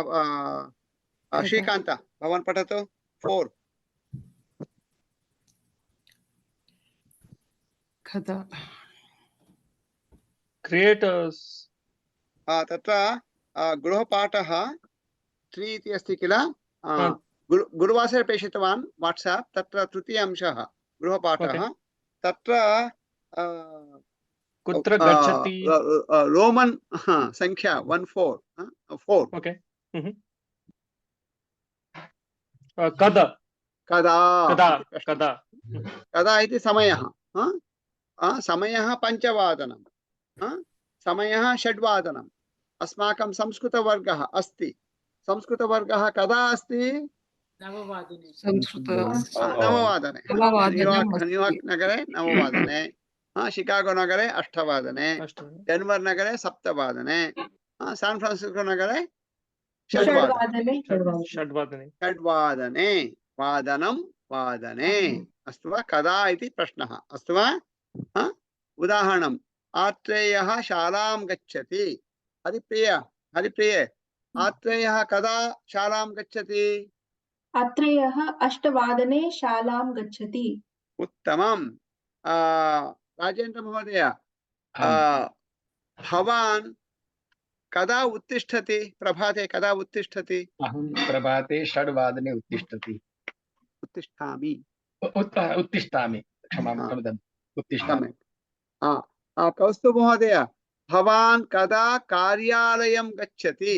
[SPEAKER 1] श्रीकान्त भवान् पठतु 4
[SPEAKER 13] कदा
[SPEAKER 7] क्रिएटर्स्
[SPEAKER 1] तत्र गृहपाठः 3 इति अस्ति किल गुरुवासरे प्रेषितवान् वाट्साप् तत्र तृतीय अंशः गृहपाठः तत्र
[SPEAKER 7] कुत्र गच्छति
[SPEAKER 1] रोमन् संख्या 14
[SPEAKER 7] ओके कदा
[SPEAKER 1] कदा
[SPEAKER 7] कदा कदा
[SPEAKER 1] कदा इति समयः समयः 5 वादनं समयः 6 वादनम् अस्माकं संस्कृतवर्गः अस्ति संस्कृतवर्गः कदा अस्ति
[SPEAKER 3] 9 वादने
[SPEAKER 1] न्यूयार्क् नगरे 9 वादने शिकागो नगरे 8 वादने डेन्वर् नगरे 7 वादने सान् फ्रान्सिस्को नगरे 6 वादने वादने अस्तु वा कदा इति प्रश्नः अस्तु वा उदाहरणम् आत्रेयः शालां गच्छति हरिप्रिये आत्रेयः कदा शालां गच्छति
[SPEAKER 4] आत्रेयः 8 वादने शालां गच्छति
[SPEAKER 1] उत्तमम् राजेन्द्र महोदय भवान् कदा उत्तिष्ठति प्रभाते कदा उत्तिष्ठति
[SPEAKER 17] अहं प्रभाते 6 वादने उत्तिष्ठामि क्षमां उत्तिष्ठामि
[SPEAKER 1] कौस्तुभ महोदय भवान् कदा कार्यालयं गच्छति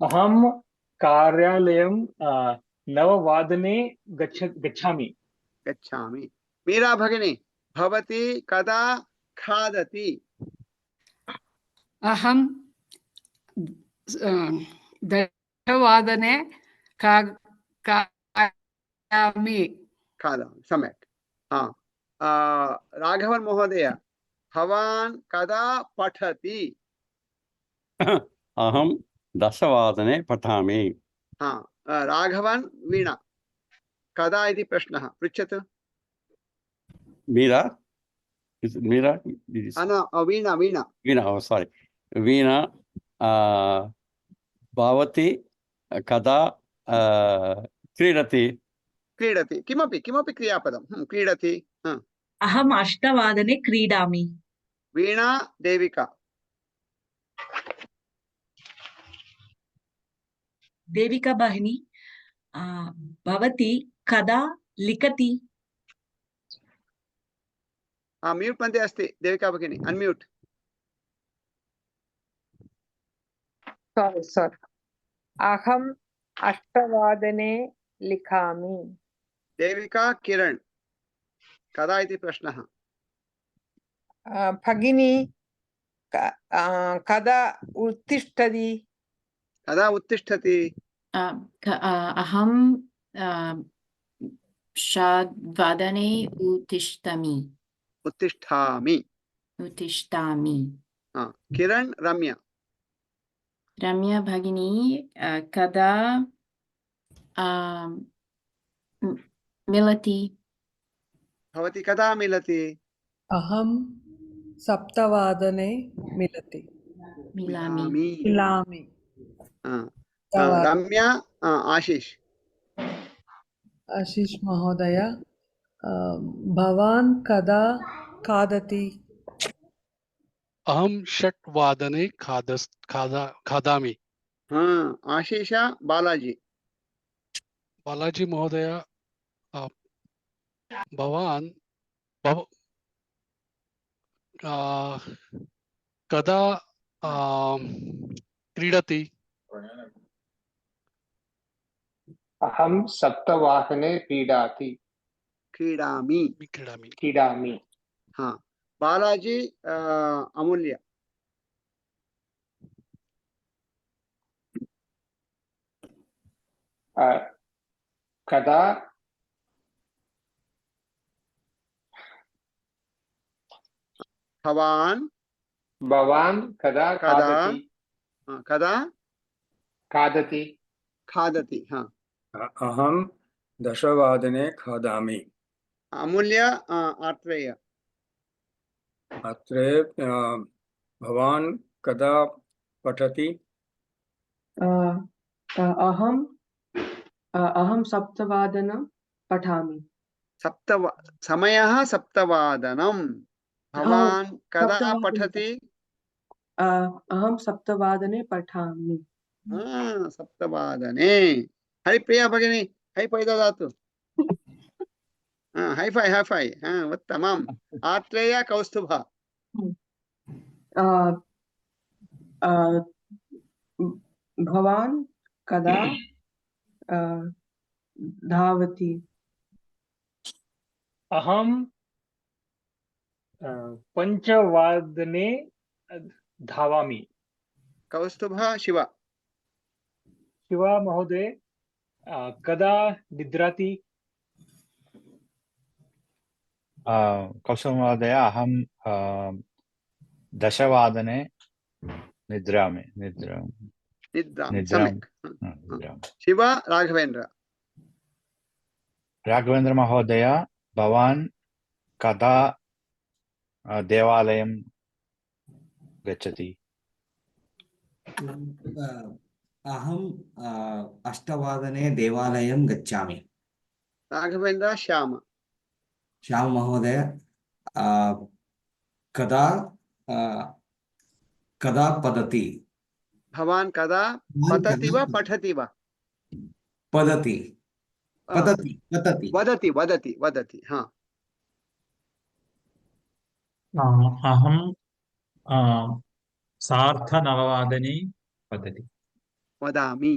[SPEAKER 7] अहं कार्यालयं 9 वादने गच्छामि
[SPEAKER 1] मीरा भगिनी भवती कदा खादति
[SPEAKER 13] अहं 10 वादने खादामि
[SPEAKER 1] सम्यक् राघवन् महोदय भवान् कदा पठति
[SPEAKER 2] अहं 10 वादने पठामि
[SPEAKER 1] राघवन् वीणा कदा इति प्रश्नः पृच्छतु
[SPEAKER 2] मीरा वीणा सारी वीणा भवती कदा क्रीडति
[SPEAKER 1] किमपि क्रियापदं क्रीडति
[SPEAKER 8] अहम् 8 वादने क्रीडामि
[SPEAKER 1] वीणा देविका
[SPEAKER 8] देविका भगिनी भवती कदा लिखति
[SPEAKER 1] म्यूट् मध्ये अस्ति देविका भगिनी अनम्यूट्
[SPEAKER 18] सॉरी अहम् 8 वादने लिखामि
[SPEAKER 1] देविका किरण कदा इति प्रश्नः
[SPEAKER 18] भगिनी कदा उत्तिष्ठति
[SPEAKER 6] अहं 7 वादने उत्तिष्ठामि
[SPEAKER 1] किरण
[SPEAKER 6] रम्या भगिनी कदा मिलति
[SPEAKER 1] भवती कदा मिलति
[SPEAKER 5] अहं 7 वादने मिलामि
[SPEAKER 1] रम्या आशीष
[SPEAKER 5] महोदय भवान् कदा खादति
[SPEAKER 15] अहं 6 वादने खादामि
[SPEAKER 1] आशीष बालाजी
[SPEAKER 15] महोदय भवान् कदा क्रीडति
[SPEAKER 9] अहं 7 वादने
[SPEAKER 1] क्रीडामि बालाजी अमूल्य
[SPEAKER 9] कदा भवान् कदा खादति
[SPEAKER 11] अहं दशवादने खादामि।
[SPEAKER 1] अमूल्य आत्रेय
[SPEAKER 11] अत्रे भवान् कदा पठति?
[SPEAKER 18] अहं सप्तवादन पठामि।
[SPEAKER 1] समयः सप्तवादनं। भवान् कदा पठति?
[SPEAKER 18] अहं सप्तवादने पठामि।
[SPEAKER 1] सप्तवादने। हरिप्रिया भगिनी हैफै ददातु। हैफै उत्तमम्। आत्रेय कौस्तुभ
[SPEAKER 18] भवान् कदा धावति?
[SPEAKER 7] अहं पञ्चवादने धावामि।
[SPEAKER 1] कौस्तुभ शिव
[SPEAKER 7] महोदय कदा निद्राति?
[SPEAKER 16] कौस्तुभ महोदय अहं दशवादने निद्रामि।
[SPEAKER 1] सम्यक्। शिव
[SPEAKER 16] राघवेन्द्र महोदय भवान् कदा देवालयं गच्छति?
[SPEAKER 12] अहं 8 वादने देवालयं गच्छामि।
[SPEAKER 1] राघवेन्द्र श्याम
[SPEAKER 12] महोदय कदा पतति?
[SPEAKER 1] भवान् कदा पतति वा पठति वा?
[SPEAKER 12] पतति।
[SPEAKER 1] वदति हाँ।
[SPEAKER 10] अहं सार्धनववादने
[SPEAKER 1] वदामि।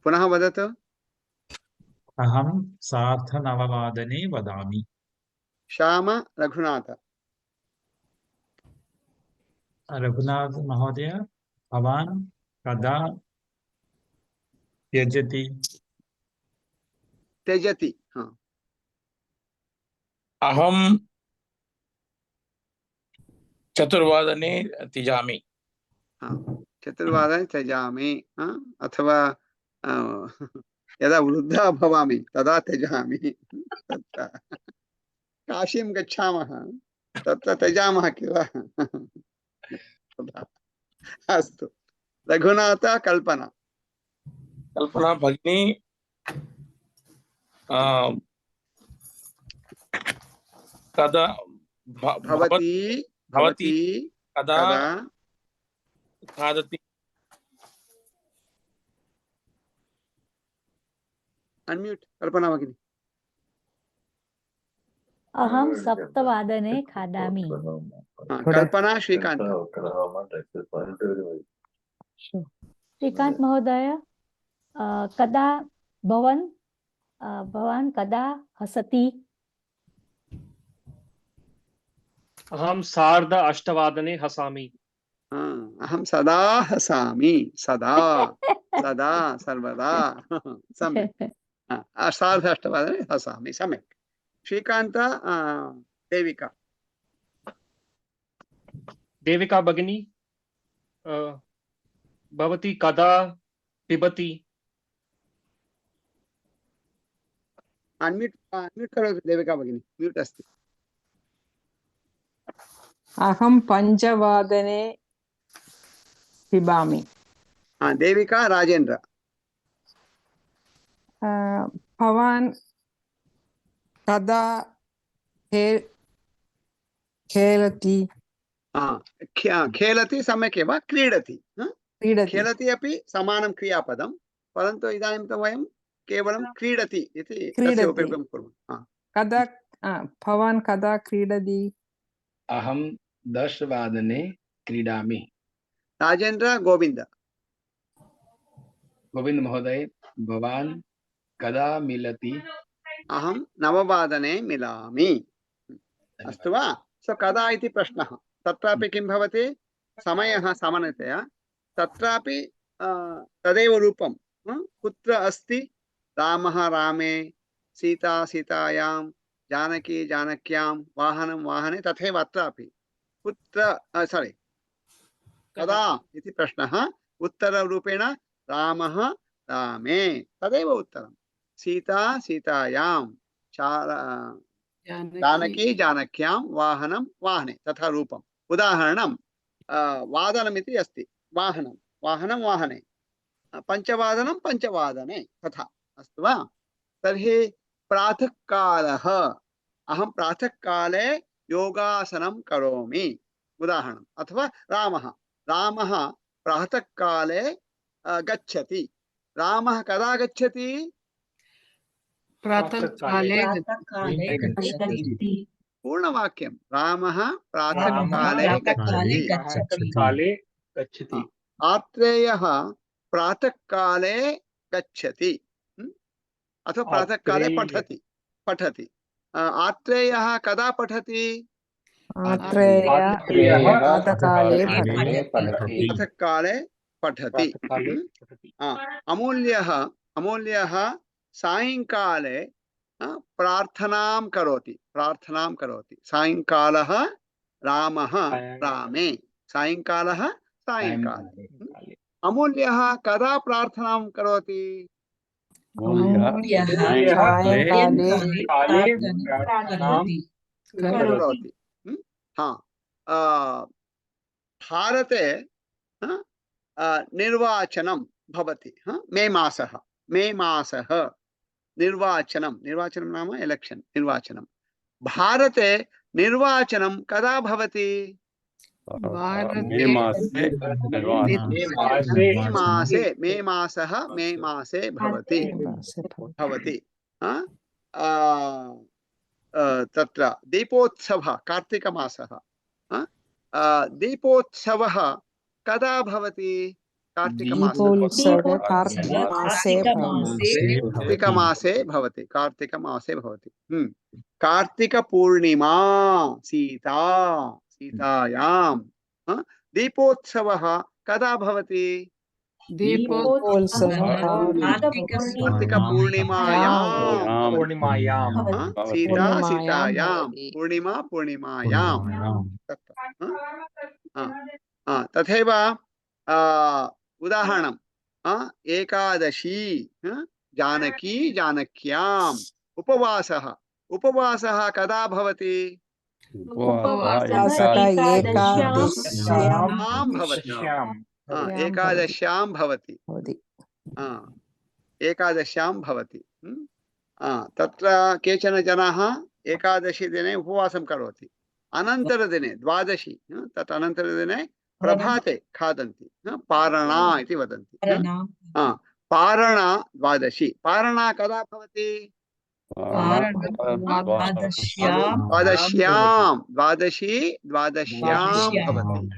[SPEAKER 1] पुनः वदतु।
[SPEAKER 10] अहं सार्धनववादने वदामि।
[SPEAKER 1] श्याम रघुनाथ
[SPEAKER 10] महोदय भवान् कदा त्यजति?
[SPEAKER 14] अहं 4 वादने त्यजामि।
[SPEAKER 1] 4 त्यजामि अथवा यदा वृद्धा भवामि तदा त्यजामि। काशीं गच्छामः तत्र त्यजामः किल? अस्तु। रघुनाथ कल्पना
[SPEAKER 14] भगिनी कदा भवती कदा खादति?
[SPEAKER 1] अनम्यूट कल्पना भगिनी।
[SPEAKER 19] अहं 7 वादने खादामि।
[SPEAKER 1] कल्पना श्रीकांत
[SPEAKER 19] महोदय कदा भवान् कदा हसति?
[SPEAKER 7] अहं 8:30 हसामि।
[SPEAKER 1] अहं सदा हसामि। सदा सर्वदा। सम्यक्। 8:30 हसामि। सम्यक्। श्रीकांत
[SPEAKER 7] देविका भगिनी भवती कदा पिबति?
[SPEAKER 1] अनम्यूट करोतु देविका भगिनी, म्यूट् अस्ति।
[SPEAKER 18] अहं 5 वादने पिबामि।
[SPEAKER 1] देविका राजेन्द्र
[SPEAKER 18] भवान् कदा खेलति?
[SPEAKER 1] खेलति सम्यक् एव। क्रीडति खेलति अपि समानं क्रियापदं, परन्तु इदानीं तु वयं केवलं क्रीडति इति तस्य उपयोगं कुर्मः।
[SPEAKER 18] कदा भवान् कदा क्रीडति?
[SPEAKER 17] अहं 10 वादने क्रीडामि।
[SPEAKER 1] राजेन्द्र गोविंद
[SPEAKER 17] महोदय भवान् कदा मिलति?
[SPEAKER 1] अहं 9 वादने मिलामि। अस्तु वा? सो कदा इति प्रश्नः। तत्रापि किं भवति? समयः सामान्यतया तत्रापि तदेव रूपं। कुत्र अस्ति? रामः रामे, सीता सीतायां, जानकी जानक्यां, वाहनं वाहने, तथैव अत्रापि कुत्र कदा इति प्रश्नः। उत्तररूपेण रामः रामे तदेव उत्तरं। सीता सीतायां, जानकी जानक्यां, वाहनं वाहने तथा रूपम्। उदाहरणं वादनमिति अस्ति, वाहनं वाहनं वाहने, पञ्चवादनं पञ्चवादने तथा, अस्तु वा? तर्हि प्रातःकालः, अहं प्रातःकाले योगासनं करोमि उदाहरणम्। अथवा रामः रामः प्रातःकाले गच्छति। रामः कदा गच्छति?
[SPEAKER 13] प्रातःकाले
[SPEAKER 8] गच्छति।
[SPEAKER 1] पूर्णवाक्यं रामः प्रातःकाले गच्छति।
[SPEAKER 7] प्रातःकाले गच्छति।
[SPEAKER 1] आत्रेयः प्रातःकाले गच्छति अथवा प्रातःकाले पठति पठति। आत्रेयः कदा पठति? प्रातःकाले पठति। अमूल्यः सायंकाले प्रार्थनां करोति। सायंकालः रामः रामे, सायंकालः सायंकाले। अमूल्यः कदा प्रार्थनां करोति? करोति। भारते निर्वाचनं भवति, मे मासः निर्वाचनं नाम एलेक्शन, निर्वाचनं। भारते निर्वाचनं कदा भवति?
[SPEAKER 2] मे
[SPEAKER 1] मासे भवति। तत्र दीपोत्सवः कार्तिकमासः। दीपोत्सवः कदा भवति? कार्तिकमासे भवति। कार्तिकपूर्णिमा, सीतायां। दीपोत्सवः कदा भवति? कार्तिकपूर्णिमायां। सीतायां, पूर्णिमायां। तथैव उदाहरणं एकादशी, जानकी जानक्याम्। उपवासः कदा भवति? एकादश्यां भवति। तत्र केचन जनाः एकादशी दिने उपवासं करोति, अनन्तरदिने द्वादशी, तत् अनन्तरदिने प्रभाते खादन्ति, पारणा इति वदन्ति। पारणा द्वादशी। पारणा कदा भवति? द्वादश्यां भवति।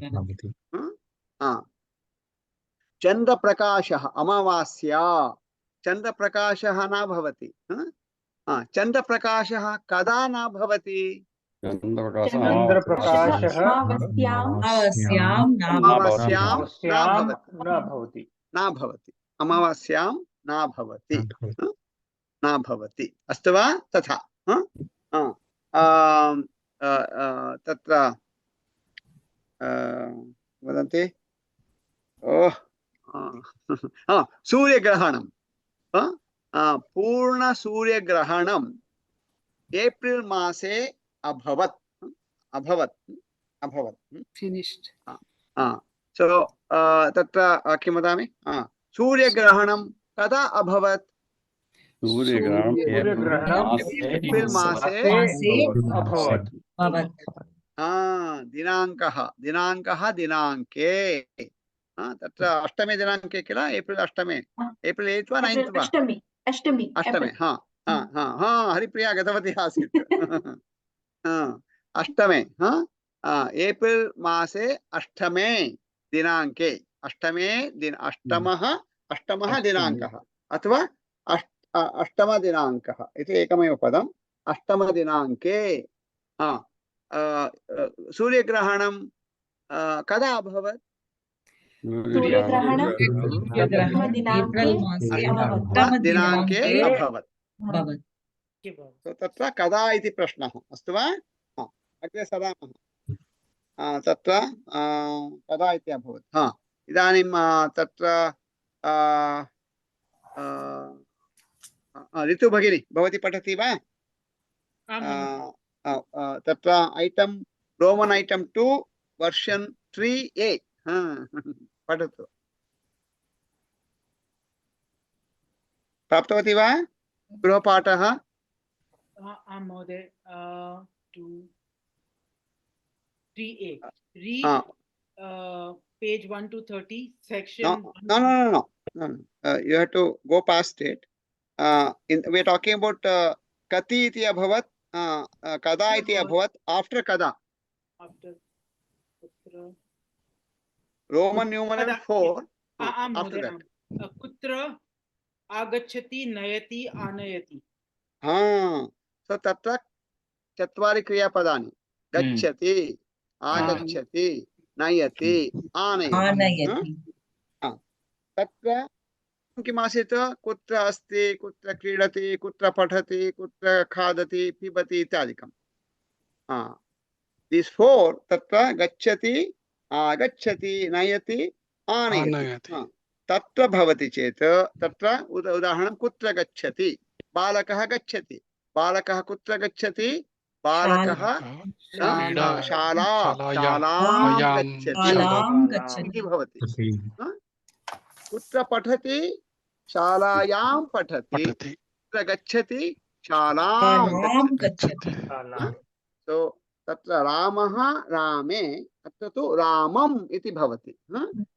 [SPEAKER 1] चन्द्रप्रकाशः, अमावास्या, चन्द्रप्रकाशः न भवति। चन्द्रप्रकाशः कदा न भवति? अमावास्यां न भवति। अस्तु वा? तथा तत्र वदन्ति सूर्यग्रहणं, पूर्णसूर्यग्रहणम् एप्रिल् मासे अभवत्।
[SPEAKER 13] finished.
[SPEAKER 1] सो तत्र किं वदामि? सूर्यग्रहणं कदा अभवत्? एप्रिल् मासे अभवत्। दिनाङ्के तत्र अष्टमे दिनाङ्के किल? एप्रिल् अष्टमे, एप्रिल् 8 वा 9 वा? अष्टमे। हरिप्रिया गतवती आसीत्। अष्टमे, एप्रिल् मासे अष्टमे दिनाङ्के, अष्टमः दिनाङ्कः अथवा अष्टमदिनाङ्कः इति एकमेव पदम्। अष्टमदिनाङ्के सूर्यग्रहणं कदा अभवत्? दिनाङ्के अभवत्। तत्र कदा इति प्रश्नः, अस्तु वा? अग्रे सदामः। तत्र कदा इति अभवत्। इदानीं तत्र ऋतु भगिनी भवती पठति वा? तत्र item Roman item 2 version 3A पठतु। प्राप्तवती वा गृहपाठः?
[SPEAKER 3] आं महोदय 3A read page 1 to 30 section
[SPEAKER 1] No. You have to go past it. We are talking about kati iti abhavat, kada iti abhavat, after kada.
[SPEAKER 3] after
[SPEAKER 1] Roman numeral 4. After that.
[SPEAKER 3] kutra agachati nayati anayati.
[SPEAKER 1] So tatra chatvari kriyapadani. Gacchati, agacchati, nayati, anayati. तत्र किमासीत्? कुत्र अस्ति, कुत्र क्रीडति, कुत्र पठति, कुत्र खादति, पिबति इत्यादिकं। These 4 तत्र गच्छति, आगच्छति, नयति, आनयति। तत्र भवति चेत् तत्र उदाहरणं कुत्र गच्छति? बालकः गच्छति। बालकः कुत्र गच्छति? बालकः शालां गच्छति इति भवति। कुत्र पठति? शालायां पठति। कुत्र गच्छति? शालां गच्छति। So तत्र रामः रामे, अत्र तु रामम् इति भवति।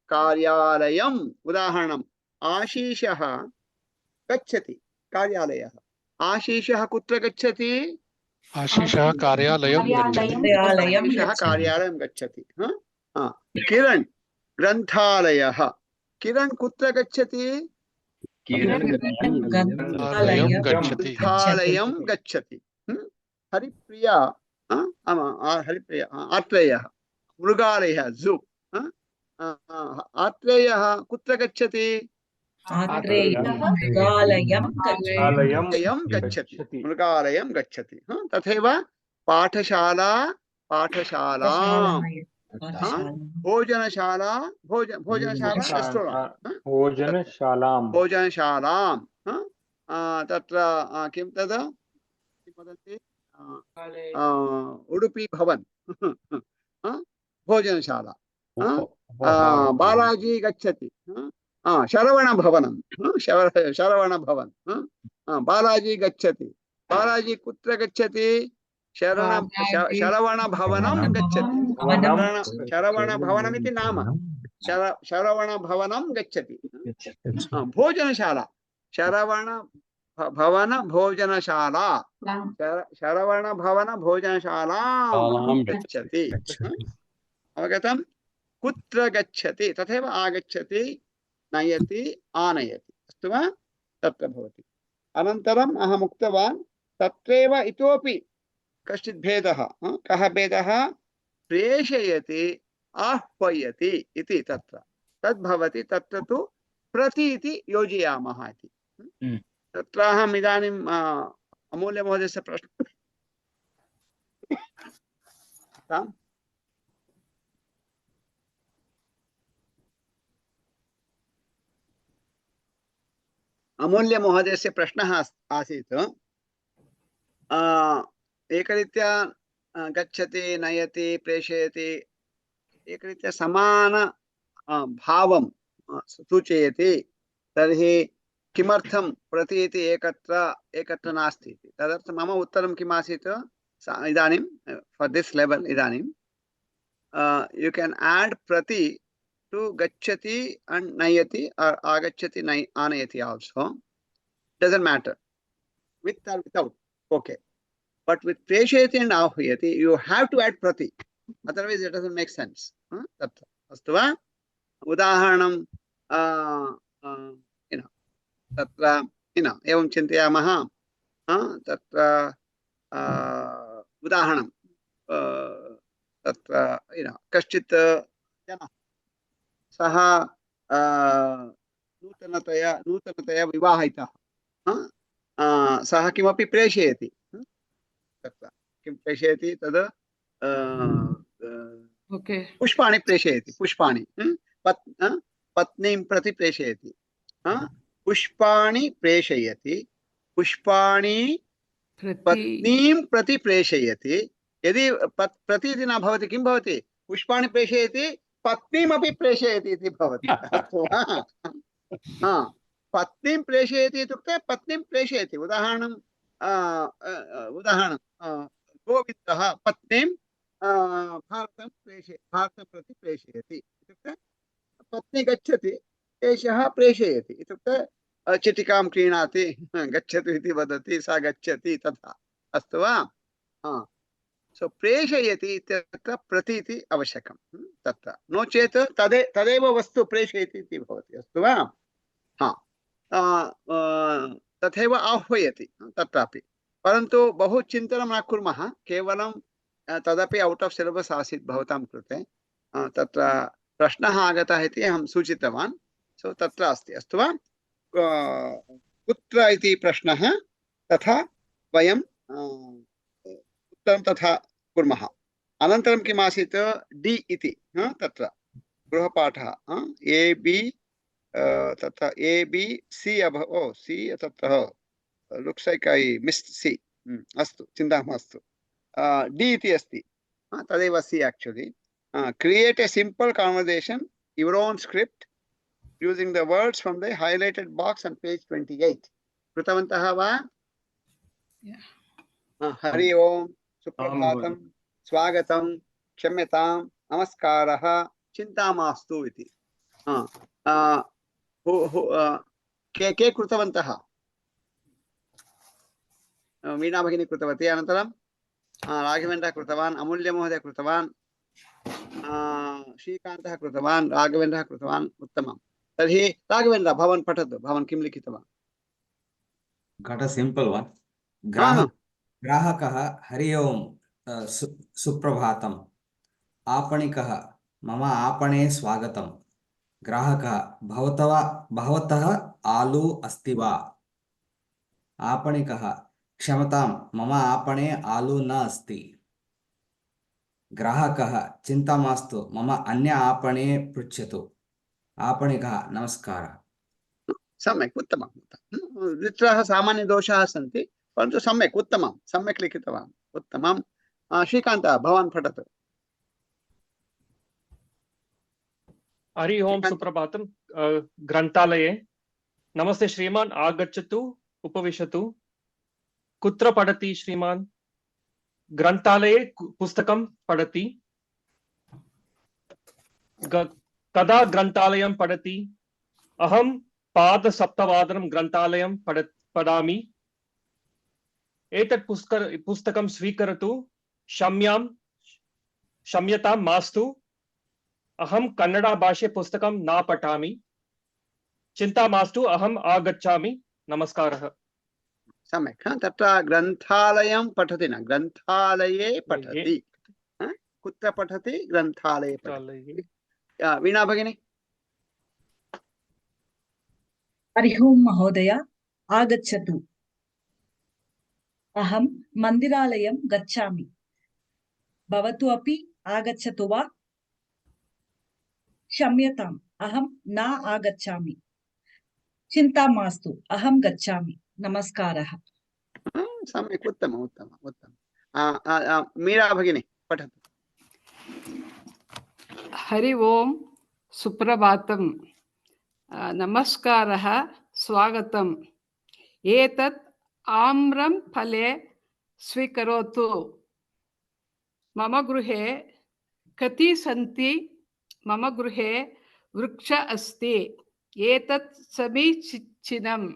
[SPEAKER 1] कार्यालयम् उदाहरणम् आशीषः गच्छति कार्यालयः। आशीषः कुत्र गच्छति?
[SPEAKER 15] आशीषः कार्यालयं
[SPEAKER 1] गच्छति। किरण్ ग्रन्थालयः। किरण్ कुत्र गच्छति? ग्रन्थालयं गच्छति। हरिप्रिया आत्रेयः मृगालयः ज़ू। आत्रेयः कुत्र गच्छति? मृगालयं गच्छति। तथैव पाठशालां भोजनशालां तत्र किं तद् वदति? उडुपी भवन भोजनशाला। बालाजी गच्छति शरवणभवनं। बालाजी गच्छति। बालाजी कुत्र गच्छति? शरवणभवनं गच्छति। शरवणभवनमिति नाम। शरवणभवनं गच्छति। भोजनशाला शरवणभवन भोजनशाला शरवणभवन भोजनशालां गच्छति। अवगतं? कुत्र गच्छति? तथैव आगच्छति, नयति, आनयति। अस्तु वा? तत्र भवति। अनन्तरम् अहम् उक्तवान् तत्रैव इतोपि कश्चित् भेदः। कः भेदः? प्रेषयति, आह्वयति इति तत्र तद्भवति। तत्र तु प्रति इति योजयामः इति। तत्र अहम् इदानीम् अमूल्यमहोदयस्य प्रश्नः अमूल्यमहोदयस्य प्रश्नः आसीत्। एकरीत्या गच्छति, नयति, प्रेषयति, एकरीत्या समान भावं सूचयति। तर्हि किमर्थं प्रति इति एकत्र नास्ति इति। तदर्थं मम उत्तरं किम् आसीत्? इदानीं फॉर दिस लेवल इदानीं यू कैन ऐड प्रति to gacchati and nayati or agacchati anayati also. Doesn't matter with or without. Okay, but with preshayati and ahuyati you have to add prati, otherwise it doesn't make sense. Astu va? Udaharanam tatra evam chintayamah tatra udaharanam tatra kaschit jana सः नूतनतया विवाहितः सः किमपि प्रेषयति। तत्र किं प्रेषयति? तद् पुष्पाणि प्रेषयति। पुष्पाणि पत्नीं प्रति प्रेषयति, पुष्पाणि प्रेषयति, पुष्पाणि पत्नीं प्रति प्रेषयति। यदि प्रति इति न भवति किं भवति? पुष्पाणि प्रेषयति पत्नीमपि प्रेषयति इति भवति। अस्तु वा? पत्नीं प्रेषयति इत्युक्ते पत्नीं प्रेषयति। उदाहरणं गोविन्दः पत्नीं भारतं प्रति प्रेषयति इत्युक्ते पत्नी गच्छति, एषः प्रेषयति इत्युक्ते चिटिकां क्रीणाति, गच्छतु इति वदति, सा गच्छति, तथा। अस्तु वा? सो प्रेषयति इत्यत्र प्रति इति आवश्यकं तत्र, नो चेत् तदेव वस्तु प्रेषयति इति भवति। अस्तु वा? तथैव आह्वयति तत्रापि, परन्तु बहु चिन्तनं न कुर्मः, केवलं तदपि औट् आफ् सिलेबस् आसीत् भवतां कृते, तत्र प्रश्नः आगतः इति अहं सूचितवान्। सो तत्र अस्ति। अस्तु वा? कुत्र इति प्रश्नः, तथा वयं उत्तरं तथा कुर्मः। अनन्तरं किम् आसीत्? डि इति तत्र गृहपाठः ए बि, तत्र ए बि सी सी तत्र लुक्स् लैक् ऐ मिस्ड् सी। अस्तु, चिन्ता मास्तु। डि इति अस्ति, तदेव see actually. Create a simple conversation your own script using the words from the highlighted box on page 28. कृतवन्तः वा? हरि ओम, सुप्रभातं, स्वागतं, क्षम्यतां, नमस्कारः, चिन्ता मास्तु इति। के कृतवन्तः? वीणा भगिनी कृतवती, अनन्तरं राघवेन्द्रः कृतवान्, अमूल्यमहोदय कृतवान्, श्रीकान्तः कृतवान्, राघवेन्द्रः कृतवान्। उत्तमं। तर्हि राघवेन्द्र, भवान् पठतु, भवान् किं लिखितवान्?
[SPEAKER 12] Got a simple one. ग्राहकः हरि ओम, सुप्रभातम्। आपणिकः मम आपणे स्वागतम्। ग्राहकः भवतः आलू अस्ति वा? आपणिकः क्षमतां, मम आपणे आलू न अस्ति। ग्राहकः चिन्ता मास्तु, मम अन्य आपणे पृच्छतु। आपणिकः नमस्कारः।
[SPEAKER 1] सम्यक्, उत्तमं। द्वित्रः सामान्यदोषाः सन्ति, परन्तु सम्यक्, उत्तमं, सम्यक् लिखितवान्। उत्तमं। श्रीकान्तः, भवान् पठतु।
[SPEAKER 20] हरि ओम, सुप्रभातं। ग्रन्थालये नमस्ते श्रीमान्, आगच्छतु, उपविशतु। कुत्र पठति श्रीमान्? ग्रन्थालये पुस्तकं पठति। कदा ग्रन्थालयं पठति? अहं पादसप्तवादनं ग्रन्थालयं पठामि। एतत् पुस्तकं स्वीकरोतु। क्षम्यतां मास्तु, अहं कन्नड भाषे पुस्तकं न पठामि। चिन्ता मास्तु, अहम् आगच्छामि। नमस्कारः।
[SPEAKER 1] सम्यक्। तत्र ग्रन्थालयं पठति न, ग्रन्थालये पठति। कुत्र पठति? ग्रन्थालये पठति। वीणा भगिनी।
[SPEAKER 8] हरि ओम महोदय, आगच्छतु। अहं मन्दिरालयं गच्छामि। भवतु अपि आगच्छतु वा? क्षम्यताम्, अहं न आगच्छामि। चिन्ता मास्तु, अहं गच्छामि। नमस्कारः।
[SPEAKER 1] सम्यक्, उत्तमम्, उत्तमम्, उत्तमं। मीरा भगिनी पठतु।
[SPEAKER 13] हरि ओम, सुप्रभातं, नमस्कारः, स्वागतम्। एतत् आम्रं फले स्वीकरोतु। मम गृहे कति सन्ति? मम गृहे वृक्ष अस्ति। एतत् समीचीनम्।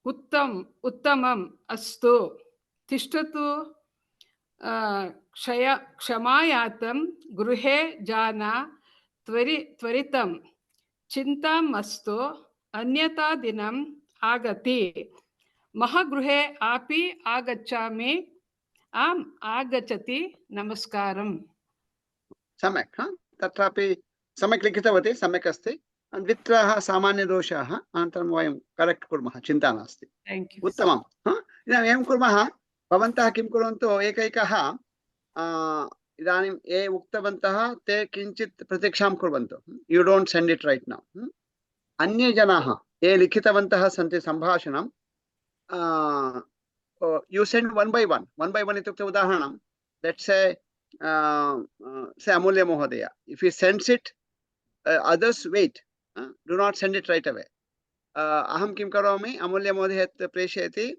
[SPEAKER 13] उत्तमम् अस्तु। तिष्ठतु। क्षमायातं, गृहे जाना त्वरितं। चिन्ता मास्तु, अन्यथा दिनम् आगति। मम गृहे अपि आगच्छामि। आम्, आगच्छति। नमस्कारम्।
[SPEAKER 1] सम्यक्। तत्रापि सम्यक् लिखितवती, सम्यक् अस्ति। द्वित्रः सामान्यदोषाः, अनन्तरं वयं करेक्ट् कुर्मः, चिन्ता नास्ति। उत्तमम्। इदानीं एवं कुर्मः, भवन्तः किं कुर्वन्तु, एकैकः इदानीं ये उक्तवन्तः ते किञ्चित् प्रतीक्षां कुर्वन्तु. You don't send it right now. अन्ये जनाः ये लिखितवन्तः सन्ति सम्भाषणं you send one by one इत्युक्ते उदाहरणं let's say Amulya Mohodaya, if he sends it, others wait, do not send it right away. Aham kim karomi, Amulya Mohodaya preshayati,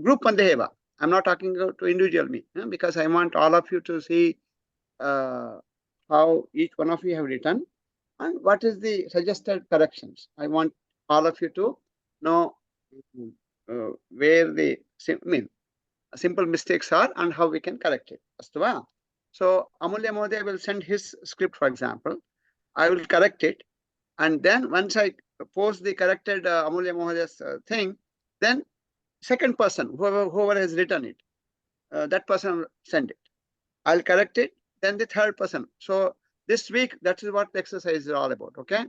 [SPEAKER 1] group मध्ये एव. I'm not talking to individual me, because I want all of you to see how each one of you have written and what is the suggested corrections. I want all of you to know where the simple mistakes are and how we can correct it. Astu va? So Amulya Mohodaya will send his script, for example. I will correct it, and then once I post the corrected Amulya Mohodaya's thing, then second person, whoever has written it, that person will send it. I'll correct it, then the third person. So this week, that is what the exercise is all about. Okay,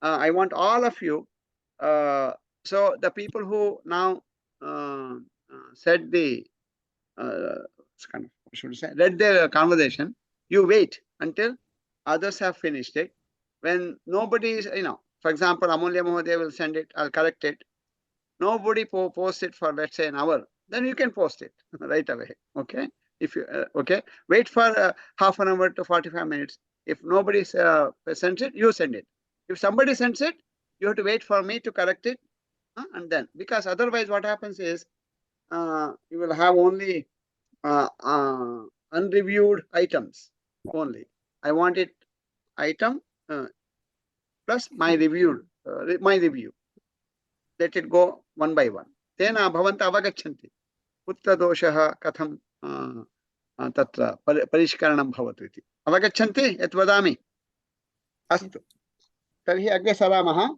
[SPEAKER 1] I want all of you. So the people who now said the read their conversation, you wait until others have finished it. When nobody is, for example, Amulya Mohodaya will send it, I'll correct it. Nobody posts it for, let's say, an hour, then you can post it right away. Okay, if you okay, wait for half an hour to 45 minutes. If nobody sends it, you send it. If somebody sends it, you have to wait for me to correct it, and then, because otherwise what happens is you will have only unreviewed items only. I want it item plus my review. Let it go one by one. Tena bhavanta avagachanti. Putra doshaha katham tatra parishkaranam bhavatu iti. Avagachanti yat vadami. Astu. Tarhi agre saramaha.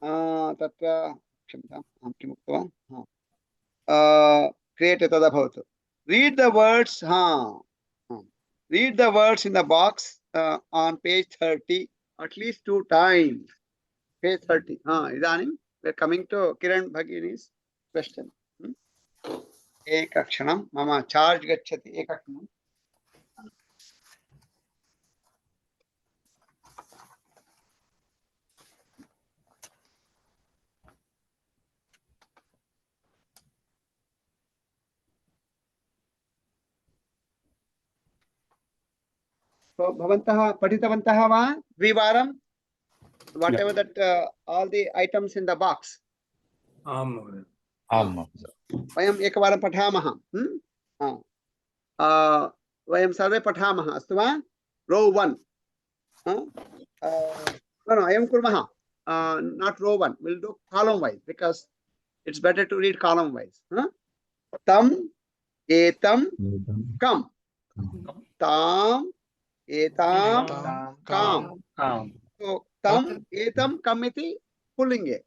[SPEAKER 1] Tatra क्षम्यताम् अहं किम् उक्तवान् create tada bhavatu. Read the words. Read the words in the box on page 30 at least 2 times. Page 30. Idanim we are coming to Kiran Bhagini's question. Ekakshanam mama charge gacchati ekakshanam. So bhavantah patitavantah va dvivaram, whatever that all the items in the box.
[SPEAKER 11] Vayam
[SPEAKER 1] ekavaram pathamah. Vayam sarve pathamah. Astu va? Row 1. No, ayam kurmah. Not row 1. We'll do column wise because it's better to read column wise. Tam etam kam. Tam etam kam. So tam etam kam iti pullinge.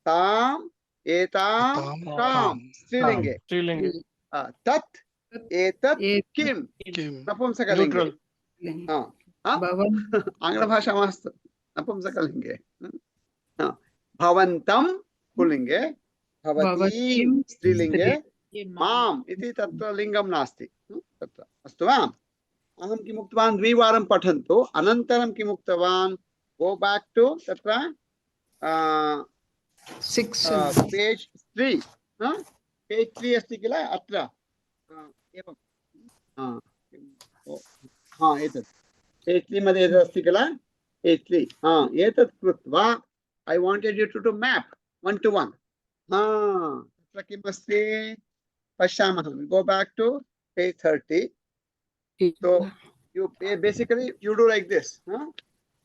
[SPEAKER 1] Tam etam kam strilinge. Tat etat kim napumsakalinge. Angla bhasha mastu napumsakalinge. Bhavantam pullinge, bhavatim strilinge, mam iti tatra lingam nasti. Tatra astu va? Aham kim uktvan dvivaram pathantu anantaram kim uktvan, go back to tatra page 3. Page 3 asti kila atra evam etat page 3 मध्ये एतत् अस्ति किल page 3 एतत् कृत्वा I wanted you to do map 1 to 1. तत्र किम् अस्ति पश्यामः. Go back to page 30. So you basically you do like this.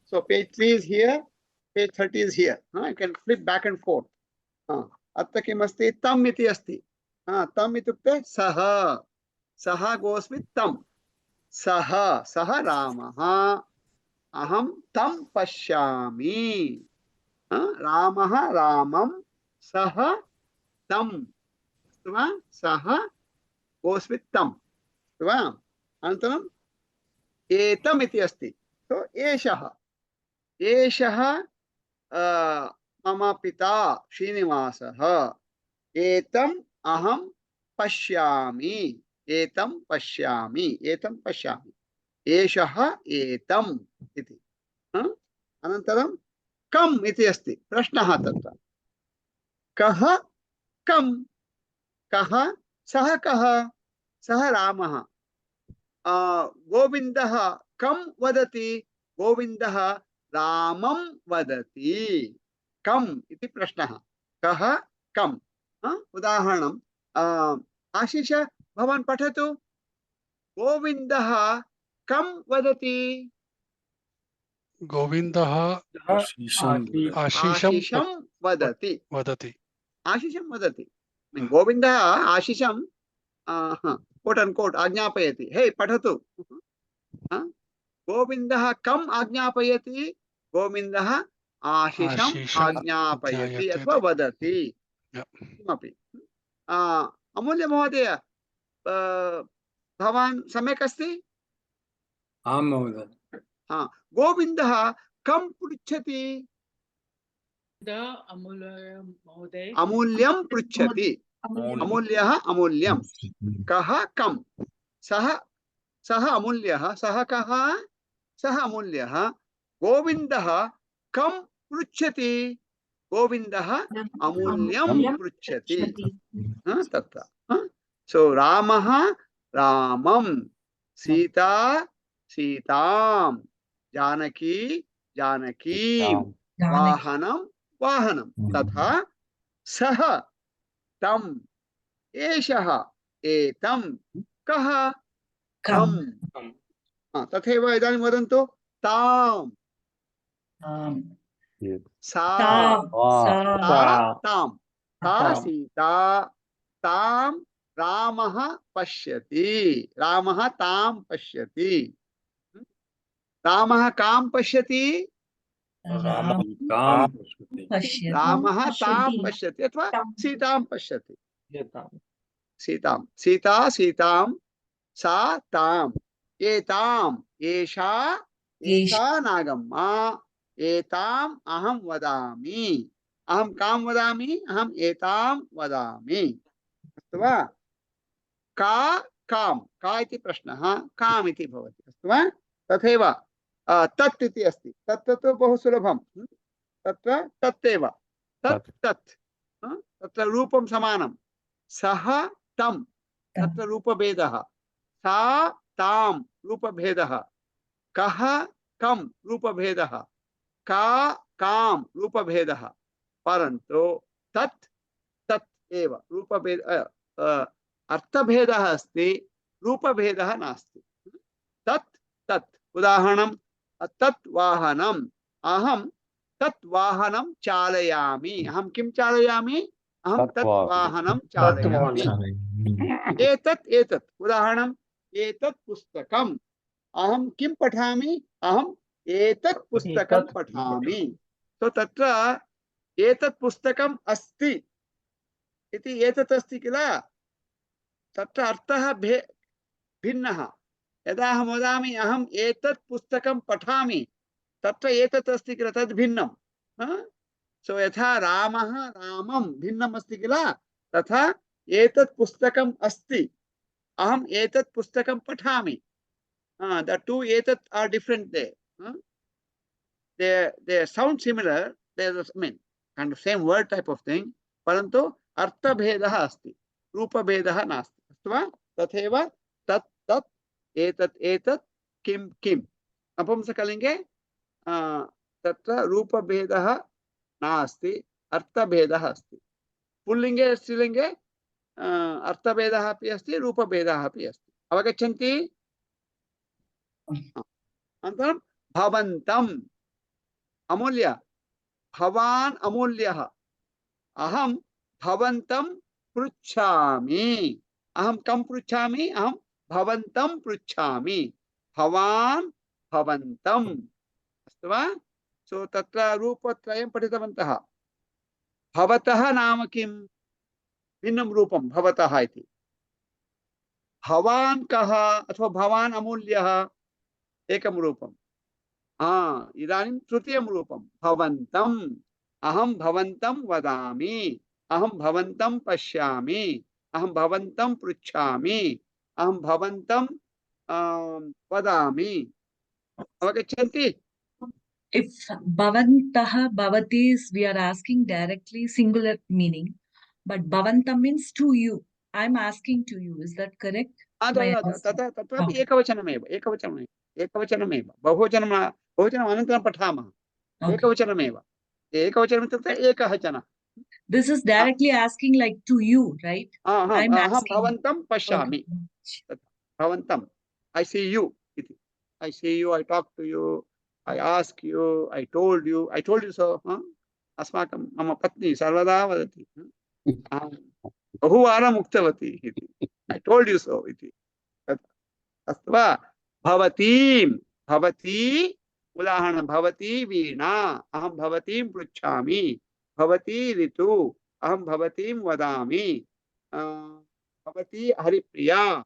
[SPEAKER 1] So page 3 is here, page 30 is here. You can flip back and forth. अत्र किम् अस्ति tam iti अस्ति. Tam इत्युक्ते सः. Saha goes with tam. Saha Ramah. Aham tam pashyami. Ramah Ramam. Saha tam. Saha goes with tam. Anantaram etam iti asti. So eshaha. Eshaha mama pita Srinivasaha. Etam aham pashyami. एतं पश्यामि, एतं पश्यामि, एषः एतम् इति। अनन्तरं कम् इति अस्ति प्रश्नः तत्र। कः कम्, कः सः, कः सः रामः। गोविन्दः कम् वदति, गोविन्दः रामं वदति। कम् इति प्रश्नः, कः कम्। उदाहरणं आशिष भवान् पठतु। गोविन्दः कम् वदति।
[SPEAKER 15] गोविन्दः आशीषं
[SPEAKER 1] वदति,
[SPEAKER 15] वदति।
[SPEAKER 1] आशीषं वदति। गोविन्दः आशिषं कोट अनकोट आज्ञापयति, हे पठतु। गोविन्दः कम् आज्ञापयति, गोविन्दः आशिषम् आज्ञापयति अथवा वदति किमपि। अमूल्य महोदय, भवान् सम्यक् अस्ति?
[SPEAKER 11] आं महोदय।
[SPEAKER 1] गोविन्दः कम् पृच्छति? अमूल्यं पृच्छति। अमूल्यः अमूल्यं। कः कम्, सः सः अमूल्यः, सः कः, सः अमूल्यः। गोविन्दः कम् पृच्छति, गोविन्दः अमूल्यं पृच्छति। तत्र सो रामः रामं, सीता सीतां, जानकी जानकीं, वाहनं वाहनं। तथा सः तम्, एषः एतं, कः कम्। तथैव इदानीं वदन्तु ताम्, सा तां, सा सीता, तां रामः पश्यति, रामः तां पश्यति। रामः कां पश्यति, रामः तां पश्यति अथवा सीतां पश्यति। सीतां, सीता सीतां, सा ताम्, एताम्, एषा एषा नागम्मा, एताम् अहं वदामि। अहं कां वदामि, अहं एतां वदामि। अस्तु वा? का कां, का इति प्रश्नः, काम् इति भवति। अस्तु वा? तथैव तत् इति अस्ति, तत् तु बहु सुलभं। तत्र तत्तेव, तत् तत्, तत्र रूपं समानं। सः तं, तत्र रूपभेदः। सा तां, रूपभेदः। कः कं, रूपभेदः। का कां, रूपभेदः। परन्तु तत् तत् एव रूपभेद, अर्थभेदः अस्ति, रूपभेदः नास्ति। तत् तत्। उदाहरणं तत् वाहनम्, अहं तत् वाहनं चालयामि। अहं किं चालयामि, अहं तत् वाहनं चालयामि। एतत् एतत्। उदाहरणं एतत् पुस्तकम्, अहं किं पठामि, अहं एतत् पुस्तकं पठामि। तो तत्र एतत् पुस्तकम् अस्ति इति, एतत् अस्ति किल, तत्र अर्थः भिन्नः। यदा अहं वदामि अहम् एतत् पुस्तकं पठामि, तत्र एतत् अस्ति किल, तद् भिन्नं। सो यथा रामः रामं भिन्नम् अस्ति किल, तथा एतत् पुस्तकम् अस्ति, अहम् एतत् पुस्तकं पठामि। The two एतत् are different there. They sound similar. They, I mean, kind of same word type of thing. परन्तु अर्थभेदः अस्ति, रूपभेदः नास्ति। अस्तु वा? तथैव तत् तत्, एतत् एतत्, किं किं। नपुंसकलिङ्गे तत्र रूपभेदः नास्ति, अर्थभेदः अस्ति। पुल्लिङ्गे स्त्रीलिङ्गे अर्थभेदः अपि अस्ति, रूपभेदः अपि अस्ति। अवगच्छन्ति? अनन्तरं भवन्तम्, अमूल्य, भवान् अमूल्यः। अहं भवन्तं पृच्छामि। अहं कं पृच्छामि, अहं भवन्तं पृच्छामि। भवान् भवन्तम्। अस्तु वा? सो तत्र रूपत्रयं पठितवन्तः। भवतः नाम किं? भिन्नं रूपं भवतः इति। भवान् कः अथवा भवान् अमूल्यः, एकं रूपम्। इदानीं तृतीयं रूपं भवन्तम्। अहं भवन्तं वदामि, अहं भवन्तं पश्यामि, अहं भवन्तं पृच्छामि, अहं भवन्तं वदामि। अवगच्छन्ति?
[SPEAKER 8] If bhavantah, bhavatis, we are asking directly singular meaning, but bhavantam means to you. I'm asking to you. Is that correct?
[SPEAKER 1] तत्रापि एकवचनमेव बहुवचनम् अनन्तरं पठामः। एकवचनमेव इत्युक्ते एकः जनः।
[SPEAKER 8] This is directly asking like to you, right? I'm
[SPEAKER 1] अहं
[SPEAKER 8] asking.
[SPEAKER 1] भवन्तं पश्यामि। भवन्तं, I see you इति। I see you, I talk to you, I ask you, I told you so। अस्माकं मम पत्नी सर्वदा वदति, बहुवारम् उक्तवती इति। I told you so इति। अस्तु वा? भवतीं, भवती उदाहरणं, भवती वीणा, अहं भवतीं पृच्छामि। भवती ऋतु, अहं भवतीं वदामि। भवती हरिप्रिया,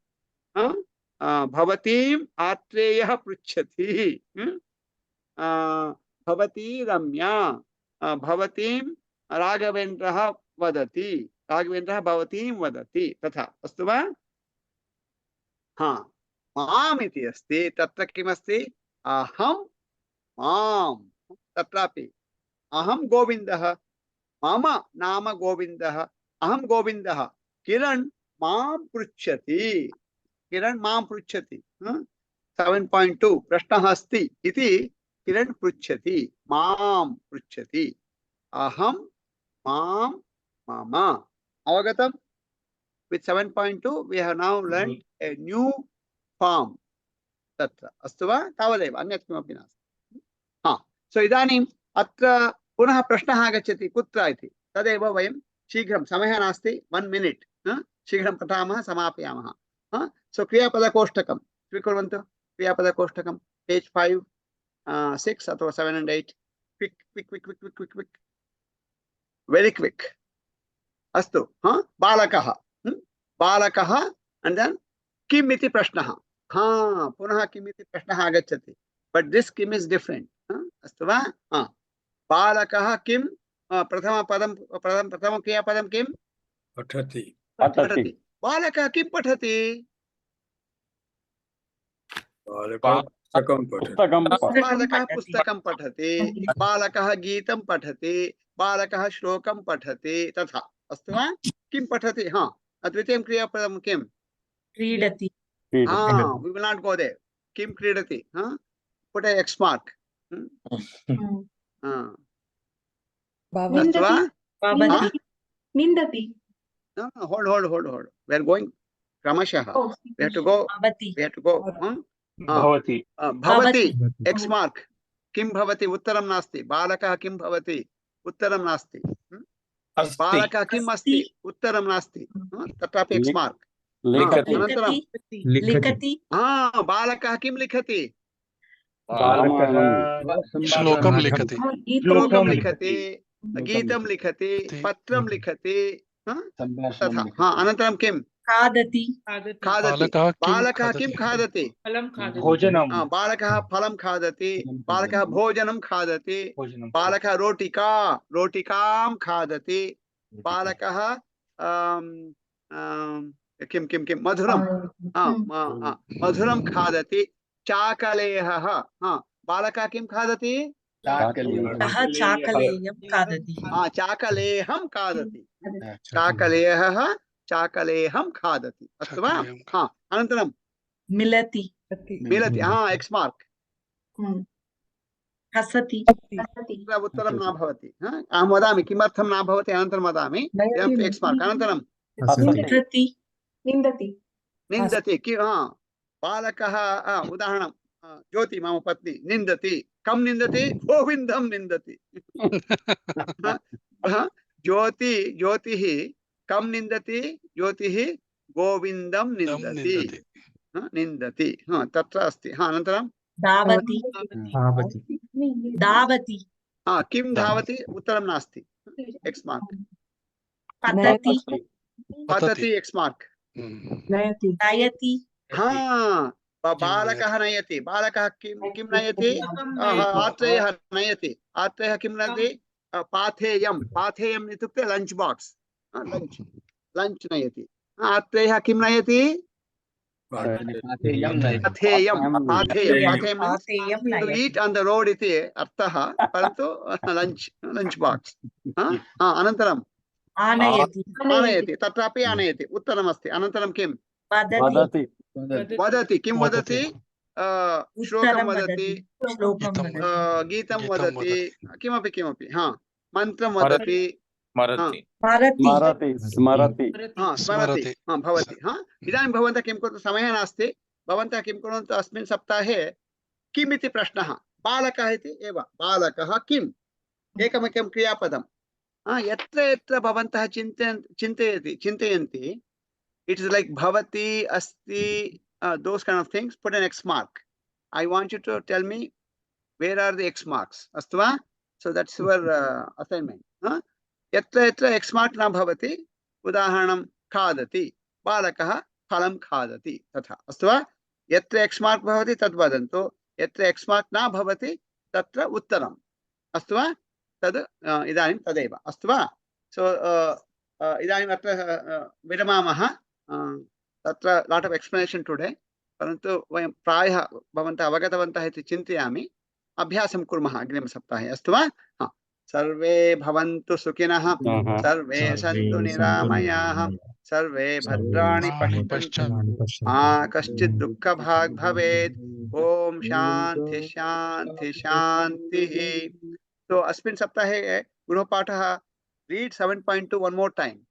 [SPEAKER 1] भवतीं आत्रेयः पृच्छति। भवती रम्या, भवतीं राघवेन्द्रः वदति, राघवेन्द्रः भवतीं वदति। तथा अस्तु वा? माम् इति अस्ति, तत्र किमस्ति? अहं माम्। तत्रापि अहं गोविन्दः, मम नाम गोविन्दः, अहं गोविन्दः। किरण్ मां पृच्छति, किरण్ मां पृच्छति। 7.2 प्रश्नः अस्ति इति किरण్ पृच्छति, मां पृच्छति। अहं मां मम। अवगतम्? With 7.2 we have now learned a new form तत्र। अस्तु वा? तावदेव, अन्यत् किमपि नास्ति। सो इदानीम् अत्र पुनः प्रश्नः आगच्छति, कुत्र इति। तदेव वयं शीघ्रं, समयः नास्ति, 1 मिनिट्, शीघ्रं पठामः, समापयामः। सो क्रियापदकोष्टकं स्वीकुर्वन्तु। क्रियापदकोष्टकं पेज् 5, 6 अथवा 7 and 8। Quick very quick. अस्तु, बालकः, बालकः and then किम् इति प्रश्नः। पुनः किम् इति प्रश्नः आगच्छति, बट दिस् किम् इस् डिफरेंट। अस्तु वा? बालकः किं प्रथम क्रियापदं किं?
[SPEAKER 11] पठति।
[SPEAKER 2] पठति।
[SPEAKER 1] बालकः किं पठति? बालकः पुस्तकं पठति, बालकः गीतं पठति, बालकः श्लोकं पठति। तथा अस्तु वा? किं पठति? द्वितीयं क्रियापदं किं?
[SPEAKER 8] क्रीडति।
[SPEAKER 1] we will not go there. किं क्रीडति? put a X mark.
[SPEAKER 4] निन्दति।
[SPEAKER 1] No, hold. We are going क्रमशः. We have to go. भवति X mark. किं भवति? उत्तरं नास्ति। बालकः किं भवति? उत्तरं नास्ति। बालकः किम् अस्ति? उत्तरं नास्ति। तत्रापि X mark. अनन्तरं
[SPEAKER 8] लिखति।
[SPEAKER 1] बालकः किं लिखति?
[SPEAKER 15] श्लोकं लिखति।
[SPEAKER 1] श्लोकं लिखति, गीतं लिखति, पत्रं लिखति। तथा अनन्तरं किं? खादति। बालकः किं खादति?
[SPEAKER 20] भोजनं।
[SPEAKER 1] बालकः फलं खादति, बालकः भोजनं खादति, बालकः रोटिकां खादति, बालकः किं मधुरं खादति। चाकलेहः, बालकः किं खादति?
[SPEAKER 8] चाकलेयं खादति।
[SPEAKER 1] चाकलेहं खादति। चाकलेहं खादति। अस्तु वा? अनन्तरं
[SPEAKER 8] मिलति।
[SPEAKER 1] X mark।
[SPEAKER 8] हसति।
[SPEAKER 1] उत्तरं न भवति। अहं वदामि किमर्थं न भवति, अनन्तरं वदामि। X mark। अनन्तरं निन्दति। बालकः, उदाहरणं, ज्योति मम पत्नी निन्दति। कं निन्दति? गोविन्दं निन्दति। ज्योतिः कं निन्दति? ज्योतिः गोविन्दं निन्दति। तत्र अस्ति। अनन्तरं
[SPEAKER 8] धावति।
[SPEAKER 1] किं धावति? उत्तरं नास्ति। X mark। पतति X mark।
[SPEAKER 8] नयति।
[SPEAKER 1] बालकः नयति। बालकः किं नयति? आत्रेयः नयति। आत्रेयः किं नयति? पाथेयम् इत्युक्ते लंच बॉक्स। लंच नयति। आत्रेयः किं नयति?
[SPEAKER 17] पाथेयं नयति
[SPEAKER 1] पाथेयं
[SPEAKER 8] पाथेयं
[SPEAKER 1] to
[SPEAKER 8] नयति
[SPEAKER 1] eat on the road इति अर्थः, परन्तु lunch box. अनन्तरं
[SPEAKER 8] आनयति
[SPEAKER 1] आनयति, तत्रापि आनयति, उत्तरमस्ति। अनन्तरं किं
[SPEAKER 8] वदति
[SPEAKER 1] वदति, किं वदति, श्लोकं वदति,
[SPEAKER 8] श्लोकं वदति
[SPEAKER 1] गीतं वदति, किमपि किमपि, मन्त्रं वदति,
[SPEAKER 14] स्मरति
[SPEAKER 8] स्मरति
[SPEAKER 2] स्मरति
[SPEAKER 1] स्मरति भवति। इदानीं भवन्तः किं कुर्वन्तु, समयः नास्ति, भवन्तः किं कुर्वन्तु, अस्मिन् सप्ताहे किम् इति प्रश्नः, बालकः इति एव, बालकः किम्, एकमेकं क्रियापदं यत्र यत्र भवन्तः चिन्तयन्ति, it is like bhavati, asti, those kind of things, put an X mark. I want you to tell me where are the X marks. Astu va? So that's your assignment. Yatra yatra X mark na bhavati, udaharanam khadati, balakah phalam khadati, tatha. Astu va? Yatra X mark bhavati tad vadantu, yatra X mark na bhavati tatra uttaram. Astu va? Tad idanim tadeva. Astu va? So idanim atra viramamaha. तत्र lot of explanation today, परन्तु वयं प्रायः भवन्तः अवगतवन्तः इति चिन्तयामि। अभ्यासं कुर्मः अग्रिमसप्ताहे, अस्तु वा? सर्वे भवन्तु सुखिनः, सर्वे सन्तु निरामयाः, सर्वे भद्राणि पश्यन्तु, कश्चित् दुःखभाग् भवेत्। ओम शान्ति शान्ति शान्तिः। So अस्मिन् सप्ताहे गृहपाठः, read 7.2 one more time.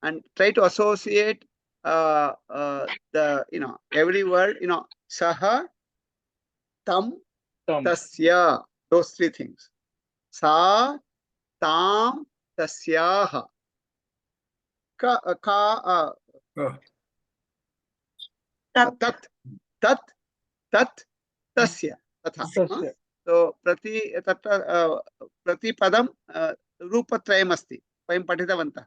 [SPEAKER 1] And try to associate the every word, saha, tam, tasya, those three things. Sa, tam, tasyaha. Tat, tasya. Tatha. So prati padam रूपत्रयम् अस्ति, वयं पठितवन्तः।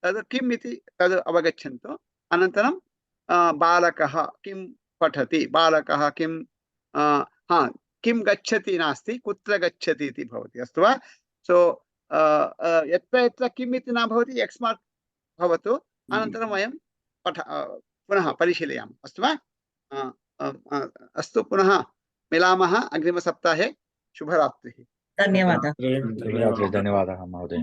[SPEAKER 1] तद् किम् इति तद् अवगच्छन्तु। अनन्तरं बालकः किं पठति, बालकः किं किं गच्छति नास्ति, कुत्र गच्छति इति भवति, अस्तु वा? सो यत्र यत्र किम् इति न भवति एक्स् मार्क् भवतु, अनन्तरं वयं पुनः परिशीलयामः, अस्तु वा? अस्तु, पुनः मिलामः अग्रिमसप्ताहे। शुभरात्रिः।
[SPEAKER 8] धन्यवादः।
[SPEAKER 16] धन्यवादः महोदय।